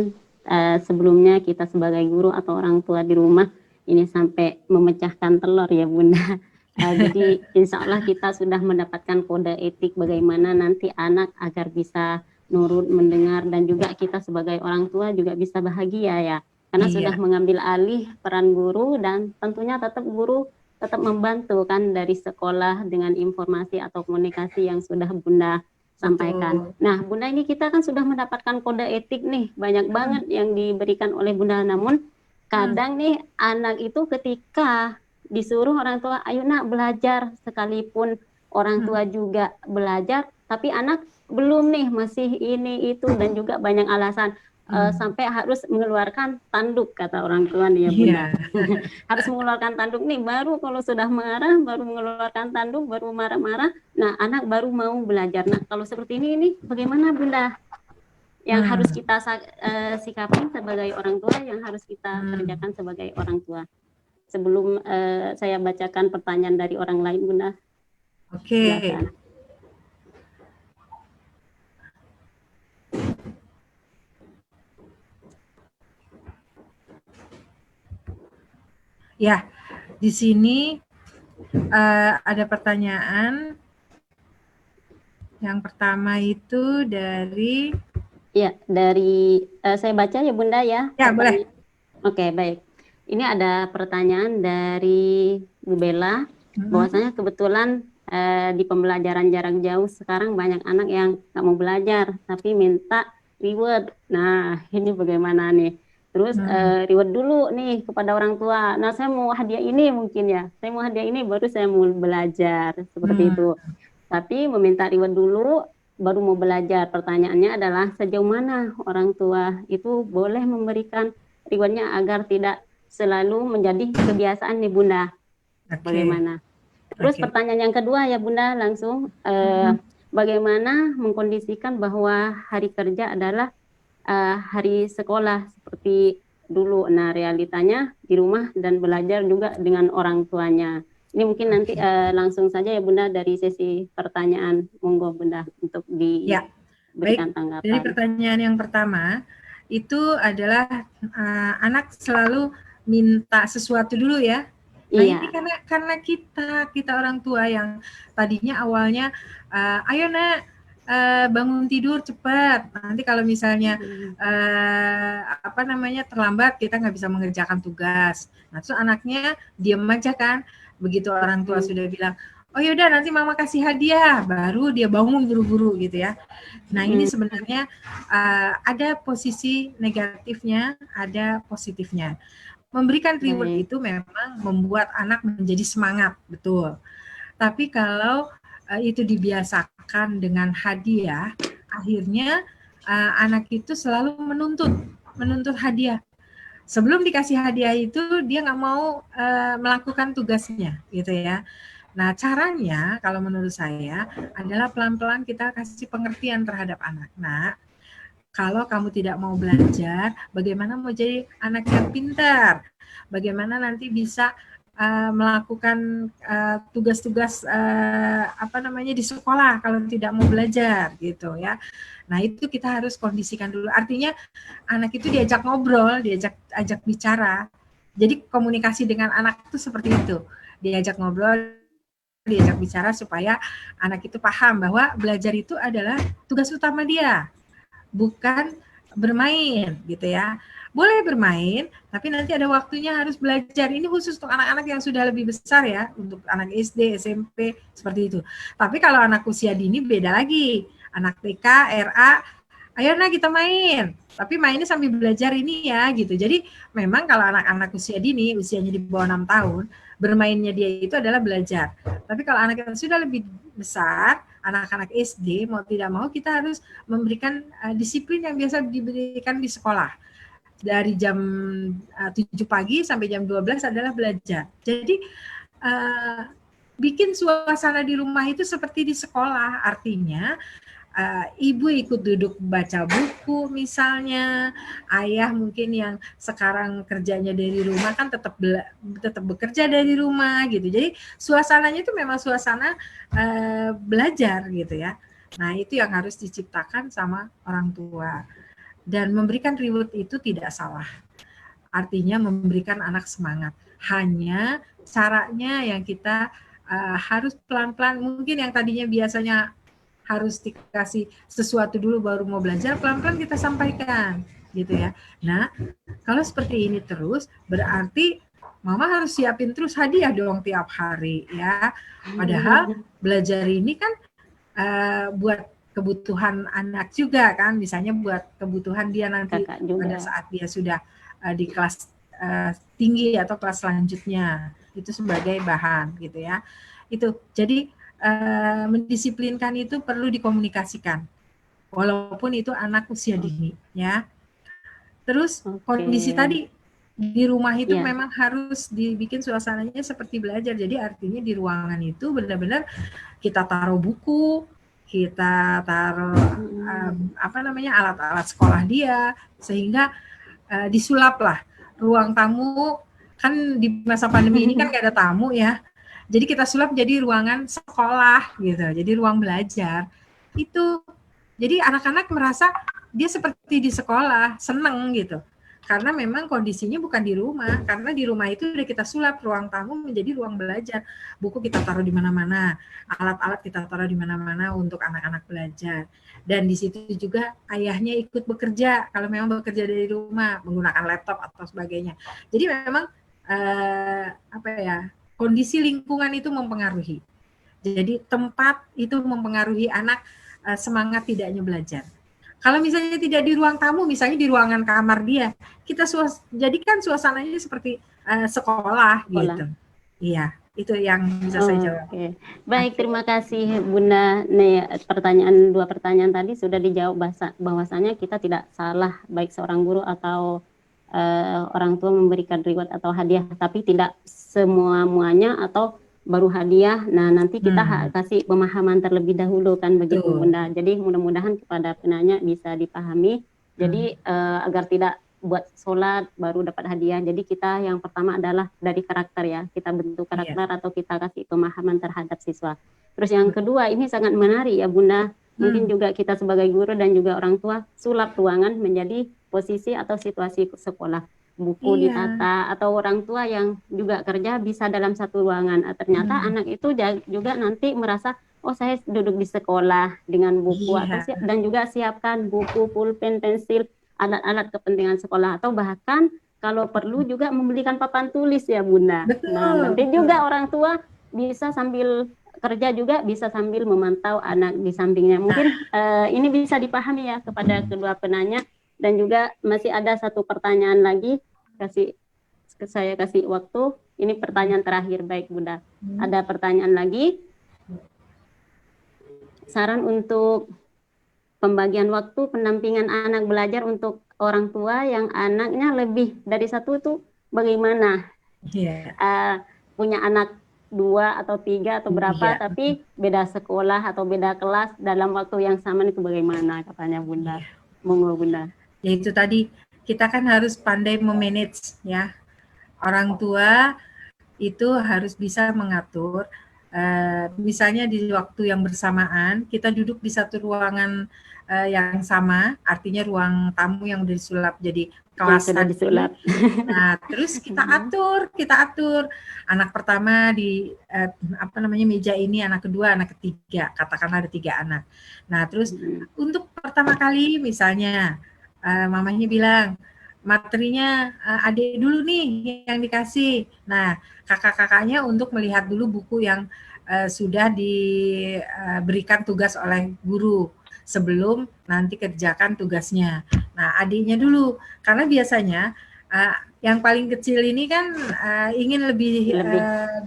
Speaker 2: sebelumnya kita sebagai guru atau orang tua di rumah ini sampai memecahkan telur ya Bunda. Jadi insya Allah kita sudah mendapatkan kode etik bagaimana nanti anak agar bisa nurut mendengar, dan juga kita sebagai orang tua juga bisa bahagia ya. Karena sudah mengambil alih peran guru, dan tentunya tetap guru tetap membantu kan dari sekolah dengan informasi atau komunikasi yang sudah Bunda sampaikan. Nah, Bunda, ini kita kan sudah mendapatkan kode etik nih, banyak banget yang diberikan oleh Bunda. Namun kadang nih anak itu ketika disuruh orang tua, ayo nak belajar, sekalipun orang tua juga belajar, tapi anak belum nih, masih ini itu, dan juga banyak alasan. Sampai harus mengeluarkan tanduk, kata orang tua nih ya Bunda. Harus mengeluarkan tanduk nih, baru kalau sudah marah, baru mengeluarkan tanduk, baru marah-marah, nah anak baru mau belajar. Nah kalau seperti ini bagaimana Bunda? Yang harus kita sikapi sebagai orang tua, yang harus kita kerjakan sebagai orang tua. Sebelum saya bacakan pertanyaan dari orang lain Bunda.
Speaker 1: Oke.
Speaker 2: Silakan.
Speaker 1: Ya, di sini ada pertanyaan. Yang pertama itu dari...
Speaker 2: Ya, dari saya baca ya Bunda ya.
Speaker 1: Ya, boleh.
Speaker 2: Oke, baik. Ini ada pertanyaan dari Bu Bella, bahwasanya kebetulan di pembelajaran jarak jauh sekarang banyak anak yang nggak mau belajar, tapi minta reward. Nah, ini bagaimana nih? Terus reward dulu nih kepada orang tua. Nah, saya mau hadiah ini mungkin ya. Saya mau hadiah ini baru saya mau belajar. Seperti itu. Tapi meminta reward dulu baru mau belajar. Pertanyaannya adalah sejauh mana orang tua itu boleh memberikan rewardnya agar tidak selalu menjadi kebiasaan nih Bunda. Bagaimana? Terus pertanyaan yang kedua ya Bunda langsung. Bagaimana mengkondisikan bahwa hari kerja adalah hari sekolah seperti dulu. Nah, realitanya di rumah dan belajar juga dengan orang tuanya. Ini mungkin nanti langsung saja ya Bunda dari sesi pertanyaan. Monggo Bunda untuk berikan
Speaker 1: Dari
Speaker 2: tanggapan.
Speaker 1: pertanyaan yang pertama, itu adalah anak selalu minta sesuatu dulu ya. Nah
Speaker 2: Iya.
Speaker 1: ini karena kita orang tua yang tadinya awalnya, ayo nak bangun tidur cepat. Nanti kalau misalnya terlambat kita nggak bisa mengerjakan tugas. Nah terus anaknya diam aja kan. Begitu orang tua sudah bilang, oh yaudah nanti mama kasih hadiah, baru dia bangun buru-buru gitu ya. Nah ini sebenarnya ada posisi negatifnya, ada positifnya. Memberikan reward
Speaker 2: Baik.
Speaker 1: itu memang membuat anak menjadi semangat, betul. Tapi kalau itu dibiasakan dengan hadiah, akhirnya anak itu selalu menuntut hadiah. Sebelum dikasih hadiah itu dia nggak mau melakukan tugasnya, gitu ya. Nah, caranya kalau menurut saya adalah pelan-pelan kita kasih pengertian terhadap anak. Nah, kalau kamu tidak mau belajar, bagaimana mau jadi anak yang pintar? Bagaimana nanti bisa melakukan tugas-tugas di sekolah kalau tidak mau belajar gitu ya. Nah, itu kita harus kondisikan dulu. Artinya anak itu diajak ngobrol, diajak bicara. Jadi komunikasi dengan anak itu seperti itu. Diajak ngobrol, diajak bicara supaya anak itu paham bahwa belajar itu adalah tugas utama dia, bukan bermain gitu ya. Boleh bermain, tapi nanti ada waktunya harus belajar. Ini khusus untuk anak-anak yang sudah lebih besar ya, untuk anak SD, SMP, seperti itu. Tapi kalau anak usia dini beda lagi. Anak TK, RA, ayo nah kita main. Tapi mainnya sambil belajar ini ya gitu. Jadi memang kalau anak-anak usia dini, usianya di bawah 6 tahun, bermainnya dia itu adalah belajar. Tapi kalau anak yang sudah lebih besar, anak-anak SD, mau tidak mau kita harus memberikan disiplin yang biasa diberikan di sekolah. Dari jam 7 pagi sampai jam 12 adalah belajar. Jadi bikin suasana di rumah itu seperti di sekolah. Artinya ibu ikut duduk baca buku misalnya, ayah mungkin yang sekarang kerjanya dari rumah kan tetap bekerja dari rumah gitu. Jadi suasananya itu memang suasana belajar gitu ya. Nah itu yang harus diciptakan sama orang tua. Dan memberikan reward itu tidak salah. Artinya memberikan anak semangat. Hanya caranya yang kita harus pelan-pelan. Mungkin yang tadinya biasanya harus dikasih sesuatu dulu baru mau belajar, pelan-pelan kita sampaikan gitu ya. Nah, kalau seperti ini terus berarti mama harus siapin terus hadiah dong tiap hari ya. Padahal belajar ini kan buat kebutuhan anak juga kan, misalnya buat kebutuhan dia nanti pada saat dia sudah di kelas tinggi atau kelas selanjutnya, itu sebagai bahan gitu ya. Itu jadi mendisiplinkan itu perlu dikomunikasikan, walaupun itu anak usia dini ya. Terus kondisi tadi di rumah itu memang harus dibikin suasananya seperti belajar. Jadi artinya di ruangan itu benar-benar kita taruh buku, kita taruh alat-alat sekolah dia, sehingga disulap lah ruang tamu. Kan di masa pandemi ini kan gak ada tamu ya. Jadi kita sulap jadi ruangan sekolah gitu, jadi ruang belajar. Itu jadi anak-anak merasa dia seperti di sekolah, seneng gitu. Karena memang kondisinya bukan di rumah, karena di rumah itu udah kita sulap ruang tamu menjadi ruang belajar. Buku kita taruh di mana-mana, alat-alat kita taruh di mana-mana untuk anak-anak belajar. Dan di situ juga ayahnya ikut bekerja, kalau memang bekerja dari rumah, menggunakan laptop atau sebagainya. Jadi memang kondisi lingkungan itu mempengaruhi. Jadi tempat itu mempengaruhi anak semangat tidaknya belajar. Kalau misalnya tidak di ruang tamu, misalnya di ruangan kamar dia, kita jadikan suasananya seperti sekolah gitu. Iya, itu yang bisa saya jawab.
Speaker 2: Baik, terima kasih Bunda. Dua pertanyaan tadi sudah dijawab bahwasanya kita tidak salah baik seorang guru atau orang tua memberikan reward atau hadiah, tapi tidak semuanya atau baru hadiah. Nah, nanti kita kasih pemahaman terlebih dahulu kan begitu Bunda. Jadi mudah-mudahan kepada penanya bisa dipahami. Jadi agar tidak buat sholat baru dapat hadiah. Jadi kita yang pertama adalah dari karakter ya. Kita bentuk karakter atau kita kasih pemahaman terhadap siswa. Terus yang kedua ini sangat menarik ya Bunda. Mungkin juga kita sebagai guru dan juga orang tua sulap ruangan menjadi posisi atau situasi sekolah. Buku
Speaker 1: Iya.
Speaker 2: ditata, atau orang tua yang juga kerja bisa dalam satu ruangan. Ternyata anak itu juga nanti merasa, oh saya duduk di sekolah dengan buku, atau
Speaker 1: Iya.
Speaker 2: dan juga siapkan buku, pulpen, pensil, alat-alat kepentingan sekolah, atau bahkan kalau perlu juga membelikan papan tulis ya Bunda. Nah,
Speaker 1: Betul,
Speaker 2: nanti
Speaker 1: betul.
Speaker 2: juga orang tua bisa sambil kerja juga bisa sambil memantau anak di sampingnya. Mungkin ini bisa dipahami ya kepada kedua penanya, dan juga masih ada satu pertanyaan lagi, saya kasih waktu. Ini pertanyaan terakhir, baik Bunda. Ada pertanyaan lagi. Saran untuk pembagian waktu pendampingan anak belajar untuk orang tua yang anaknya lebih dari satu itu bagaimana?
Speaker 1: Iya.
Speaker 2: Punya anak 2 atau 3 atau berapa,
Speaker 1: Iya.
Speaker 2: tapi beda sekolah atau beda kelas dalam waktu yang sama itu bagaimana katanya Bunda?
Speaker 1: Iya.
Speaker 2: Monggo Bunda.
Speaker 1: Ya itu tadi, kita kan harus pandai memanage ya. Orang tua itu harus bisa mengatur, misalnya di waktu yang bersamaan kita duduk di satu ruangan yang sama, artinya ruang tamu yang udah disulap jadi
Speaker 2: Yang
Speaker 1: kelas
Speaker 2: sudah
Speaker 1: tadi.
Speaker 2: disulap.
Speaker 1: Nah, terus kita atur anak pertama di meja ini, anak kedua, anak ketiga, katakanlah ada 3 anak. Nah, terus untuk pertama kali misalnya mamanya bilang materinya adik dulu nih yang dikasih. Nah, kakak-kakaknya untuk melihat dulu buku yang sudah diberikan tugas oleh guru sebelum nanti kerjakan tugasnya. Nah, adiknya dulu, karena biasanya yang paling kecil ini kan ingin lebih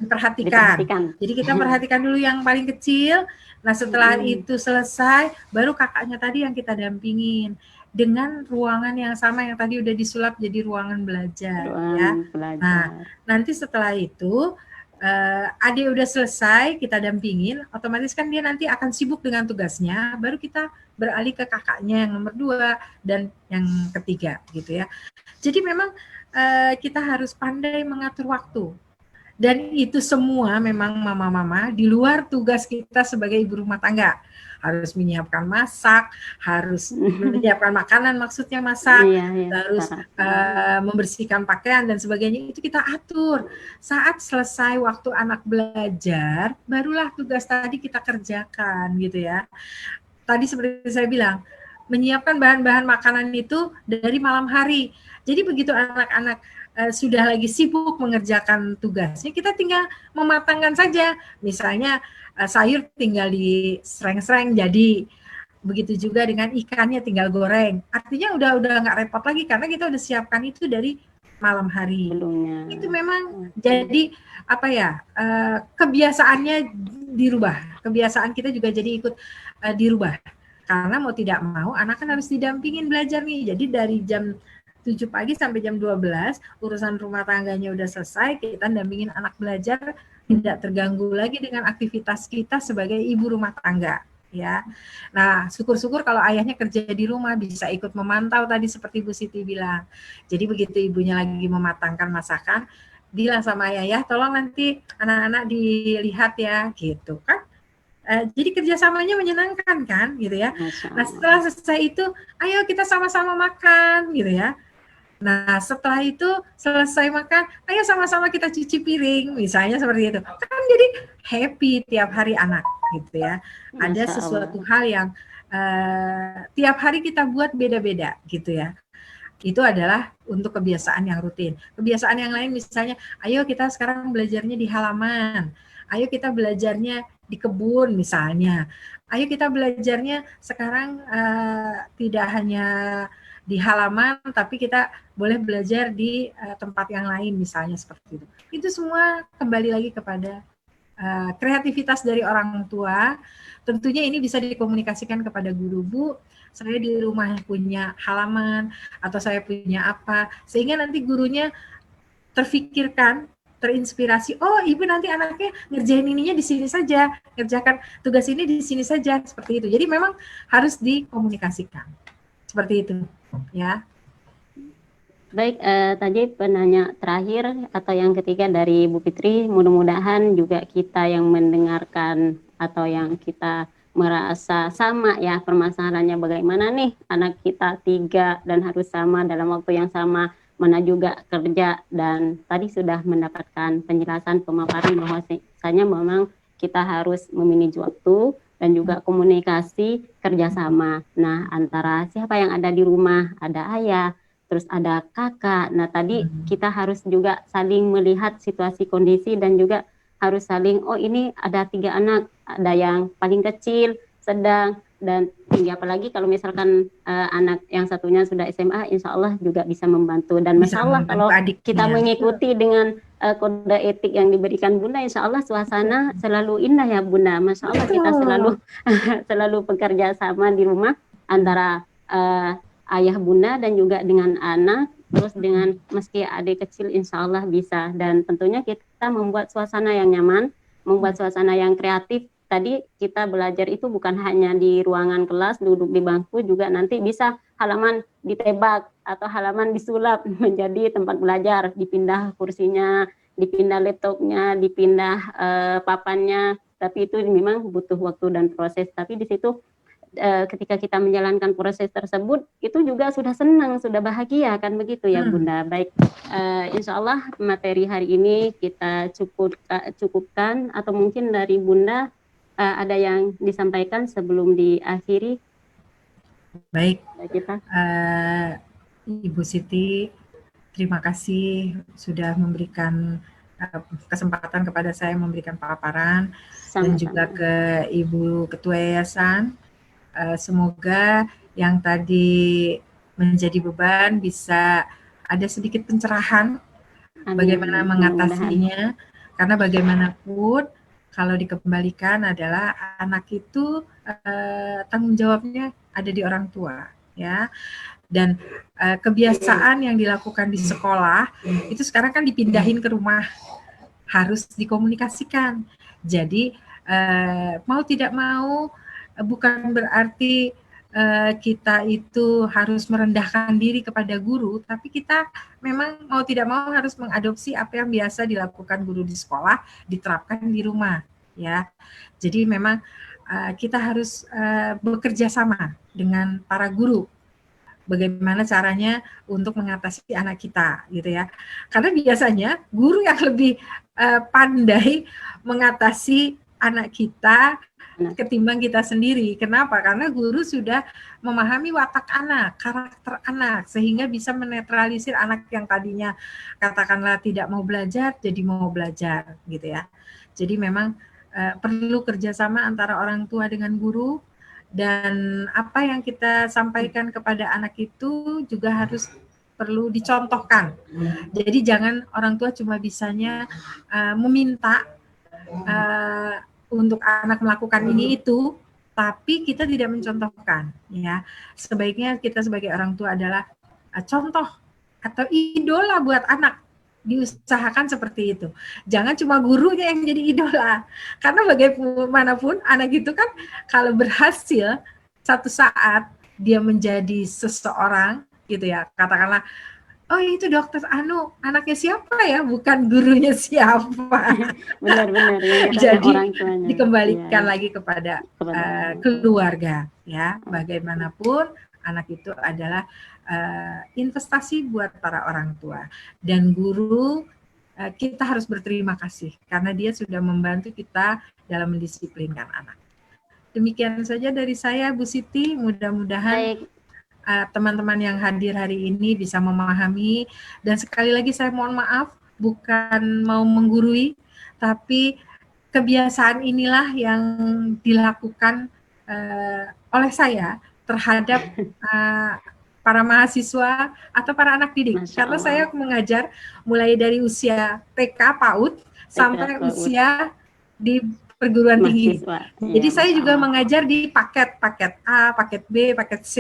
Speaker 1: diperhatikan. Jadi kita perhatikan dulu yang paling kecil. Nah, setelah itu selesai, baru kakaknya tadi yang kita dampingin dengan ruangan yang sama yang tadi udah disulap jadi ruangan belajar. Nah, nanti setelah itu adik udah selesai, kita dampingin, otomatis kan dia nanti akan sibuk dengan tugasnya, baru kita beralih ke kakaknya yang nomor 2 dan yang ketiga gitu ya. Jadi memang kita harus pandai mengatur waktu. Dan itu semua memang mama-mama di luar tugas kita sebagai ibu rumah tangga. Harus menyiapkan masak, harus menyiapkan makanan, maksudnya masak, terus membersihkan pakaian dan sebagainya, itu kita atur. Saat selesai waktu anak belajar, barulah tugas tadi kita kerjakan gitu ya. Tadi seperti saya bilang, menyiapkan bahan-bahan makanan itu dari malam hari. Jadi begitu anak-anak sudah lagi sibuk mengerjakan tugasnya, kita tinggal mematangkan saja. Misalnya sayur tinggal disereng-sereng jadi. Begitu juga dengan ikannya tinggal goreng. Artinya udah nggak repot lagi karena kita udah siapkan itu dari malam hari. Itu memang jadi kebiasaannya dirubah. Kebiasaan kita juga jadi ikut dirubah. Karena mau tidak mau anak kan harus didampingin belajar nih. Jadi dari jam 7 pagi sampai jam 12 urusan rumah tangganya udah selesai, kita dampingin anak belajar, tidak terganggu lagi dengan aktivitas kita sebagai ibu rumah tangga ya. Nah, syukur-syukur kalau ayahnya kerja di rumah bisa ikut memantau tadi seperti Bu Siti bilang. Jadi begitu ibunya lagi mematangkan masakan, bilang sama ayah ya, tolong nanti anak-anak dilihat ya gitu kan. Jadi kerjasamanya menyenangkan kan gitu ya. Nah, setelah selesai itu ayo kita sama-sama makan gitu ya. Nah, setelah itu selesai makan, ayo sama-sama kita cuci piring, misalnya seperti itu. Kan jadi happy tiap hari anak, gitu ya. Ada sesuatu hal yang tiap hari kita buat beda-beda, gitu ya. Itu adalah untuk kebiasaan yang rutin. Kebiasaan yang lain misalnya, ayo kita sekarang belajarnya di halaman, ayo kita belajarnya di kebun misalnya, ayo kita belajarnya sekarang tidak hanya di halaman, tapi kita boleh belajar di tempat yang lain misalnya seperti itu. Itu semua kembali lagi kepada kreativitas dari orang tua. Tentunya ini bisa dikomunikasikan kepada guru. Bu, saya di rumah punya halaman atau saya punya apa, sehingga nanti gurunya terfikirkan, terinspirasi, oh ibu nanti anaknya ngerjain ininya di sini saja, kerjakan tugas ini di sini saja, seperti itu. Jadi memang harus dikomunikasikan. Seperti itu, ya.
Speaker 2: Baik, tadi penanya terakhir atau yang ketiga dari Bu Fitri, mudah-mudahan juga kita yang mendengarkan atau yang kita merasa sama ya permasalahannya, bagaimana nih anak kita 3 dan harus sama dalam waktu yang sama, mana juga kerja, dan tadi sudah mendapatkan penjelasan pemaparan bahwasanya memang kita harus memanage waktu dan juga komunikasi kerjasama. Nah, antara siapa yang ada di rumah, ada ayah, terus ada kakak. Nah, tadi kita harus juga saling melihat situasi kondisi dan juga harus saling, oh ini ada 3 anak, ada yang paling kecil, sedang, dan tinggi. Apalagi kalau misalkan anak yang satunya sudah SMA, insya Allah juga bisa membantu. Dan
Speaker 1: Bisa
Speaker 2: Masya Allah
Speaker 1: membantu
Speaker 2: kalau kita
Speaker 1: adiknya.
Speaker 2: mengikuti dengan kode etik yang diberikan Bunda, insya Allah suasana selalu indah ya Bunda. Masya Allah kita selalu selalu bekerja sama di rumah antara ayah Bunda dan juga dengan anak, terus dengan meski adik kecil insya Allah bisa. Dan tentunya kita membuat suasana yang nyaman, membuat suasana yang kreatif. Tadi kita belajar itu bukan hanya di ruangan kelas, duduk di bangku, juga nanti bisa halaman ditebak atau halaman disulap menjadi tempat belajar, dipindah kursinya, dipindah laptopnya, dipindah papannya. Tapi itu memang butuh waktu dan proses. Tapi di situ ketika kita menjalankan proses tersebut itu juga sudah senang, sudah bahagia, kan begitu ya Bunda. Baik, insya Allah materi hari ini kita cukupkan, atau mungkin dari Bunda ada yang disampaikan sebelum diakhiri.
Speaker 1: Baik,
Speaker 2: kita.
Speaker 1: Ibu Siti, terima kasih sudah memberikan kesempatan kepada saya memberikan paparan. Dan juga ke Ibu Ketua Yayasan. Semoga yang tadi menjadi beban bisa ada sedikit pencerahan bagaimana mengatasinya, karena bagaimanapun kalau dikembalikan adalah anak itu tanggung jawabnya ada di orang tua, ya. Dan kebiasaan yang dilakukan di sekolah itu sekarang kan dipindahin ke rumah, harus dikomunikasikan. Jadi mau tidak mau bukan berarti kita itu harus merendahkan diri kepada guru, tapi kita memang mau tidak mau harus mengadopsi apa yang biasa dilakukan guru di sekolah, diterapkan di rumah, ya. Jadi memang kita harus bekerja sama dengan para guru. Bagaimana caranya untuk mengatasi anak kita, gitu ya. Karena biasanya guru yang lebih pandai mengatasi anak kita ketimbang kita sendiri. Kenapa? Karena guru sudah memahami watak anak, karakter anak, sehingga bisa menetralisir anak yang tadinya katakanlah tidak mau belajar, jadi mau belajar, gitu ya. Jadi memang perlu kerjasama antara orang tua dengan guru, dan apa yang kita sampaikan kepada anak itu juga harus perlu dicontohkan. Jadi jangan orang tua cuma bisanya meminta untuk anak melakukan ini itu, tapi kita tidak mencontohkan, ya. Sebaiknya kita sebagai orang tua adalah contoh atau idola buat anak, diusahakan seperti itu. Jangan cuma gurunya yang jadi idola, karena bagaimanapun anak itu kan kalau berhasil satu saat dia menjadi seseorang, gitu ya, katakanlah, oh itu dokter Anu, anaknya siapa ya, bukan gurunya siapa.
Speaker 2: Benar-benar
Speaker 1: Jadi
Speaker 2: orang tuanya.
Speaker 1: dikembalikan lagi kepada keluarga, ya.
Speaker 2: Oh.
Speaker 1: Bagaimanapun anak itu adalah investasi buat para orang tua, dan guru kita harus berterima kasih karena dia sudah membantu kita dalam mendisiplinkan anak. Demikian saja dari saya, Bu Siti. Mudah-mudahan teman-teman yang hadir hari ini bisa memahami, dan sekali lagi saya mohon maaf, bukan mau menggurui, tapi kebiasaan inilah yang dilakukan oleh saya terhadap para mahasiswa atau para anak didik. Karena saya mengajar mulai dari usia TK PAUD sampai usia di perguruan tinggi. Jadi saya juga mengajar di paket A, paket B, paket C.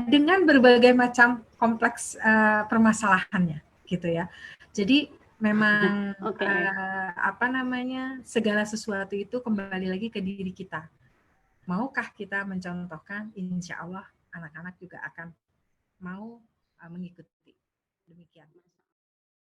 Speaker 1: Dengan berbagai macam kompleks permasalahannya, gitu ya. Jadi memang segala sesuatu itu kembali lagi ke diri kita. Maukah kita mencontohkan? Insya Allah anak-anak juga akan mau mengikuti. Demikian.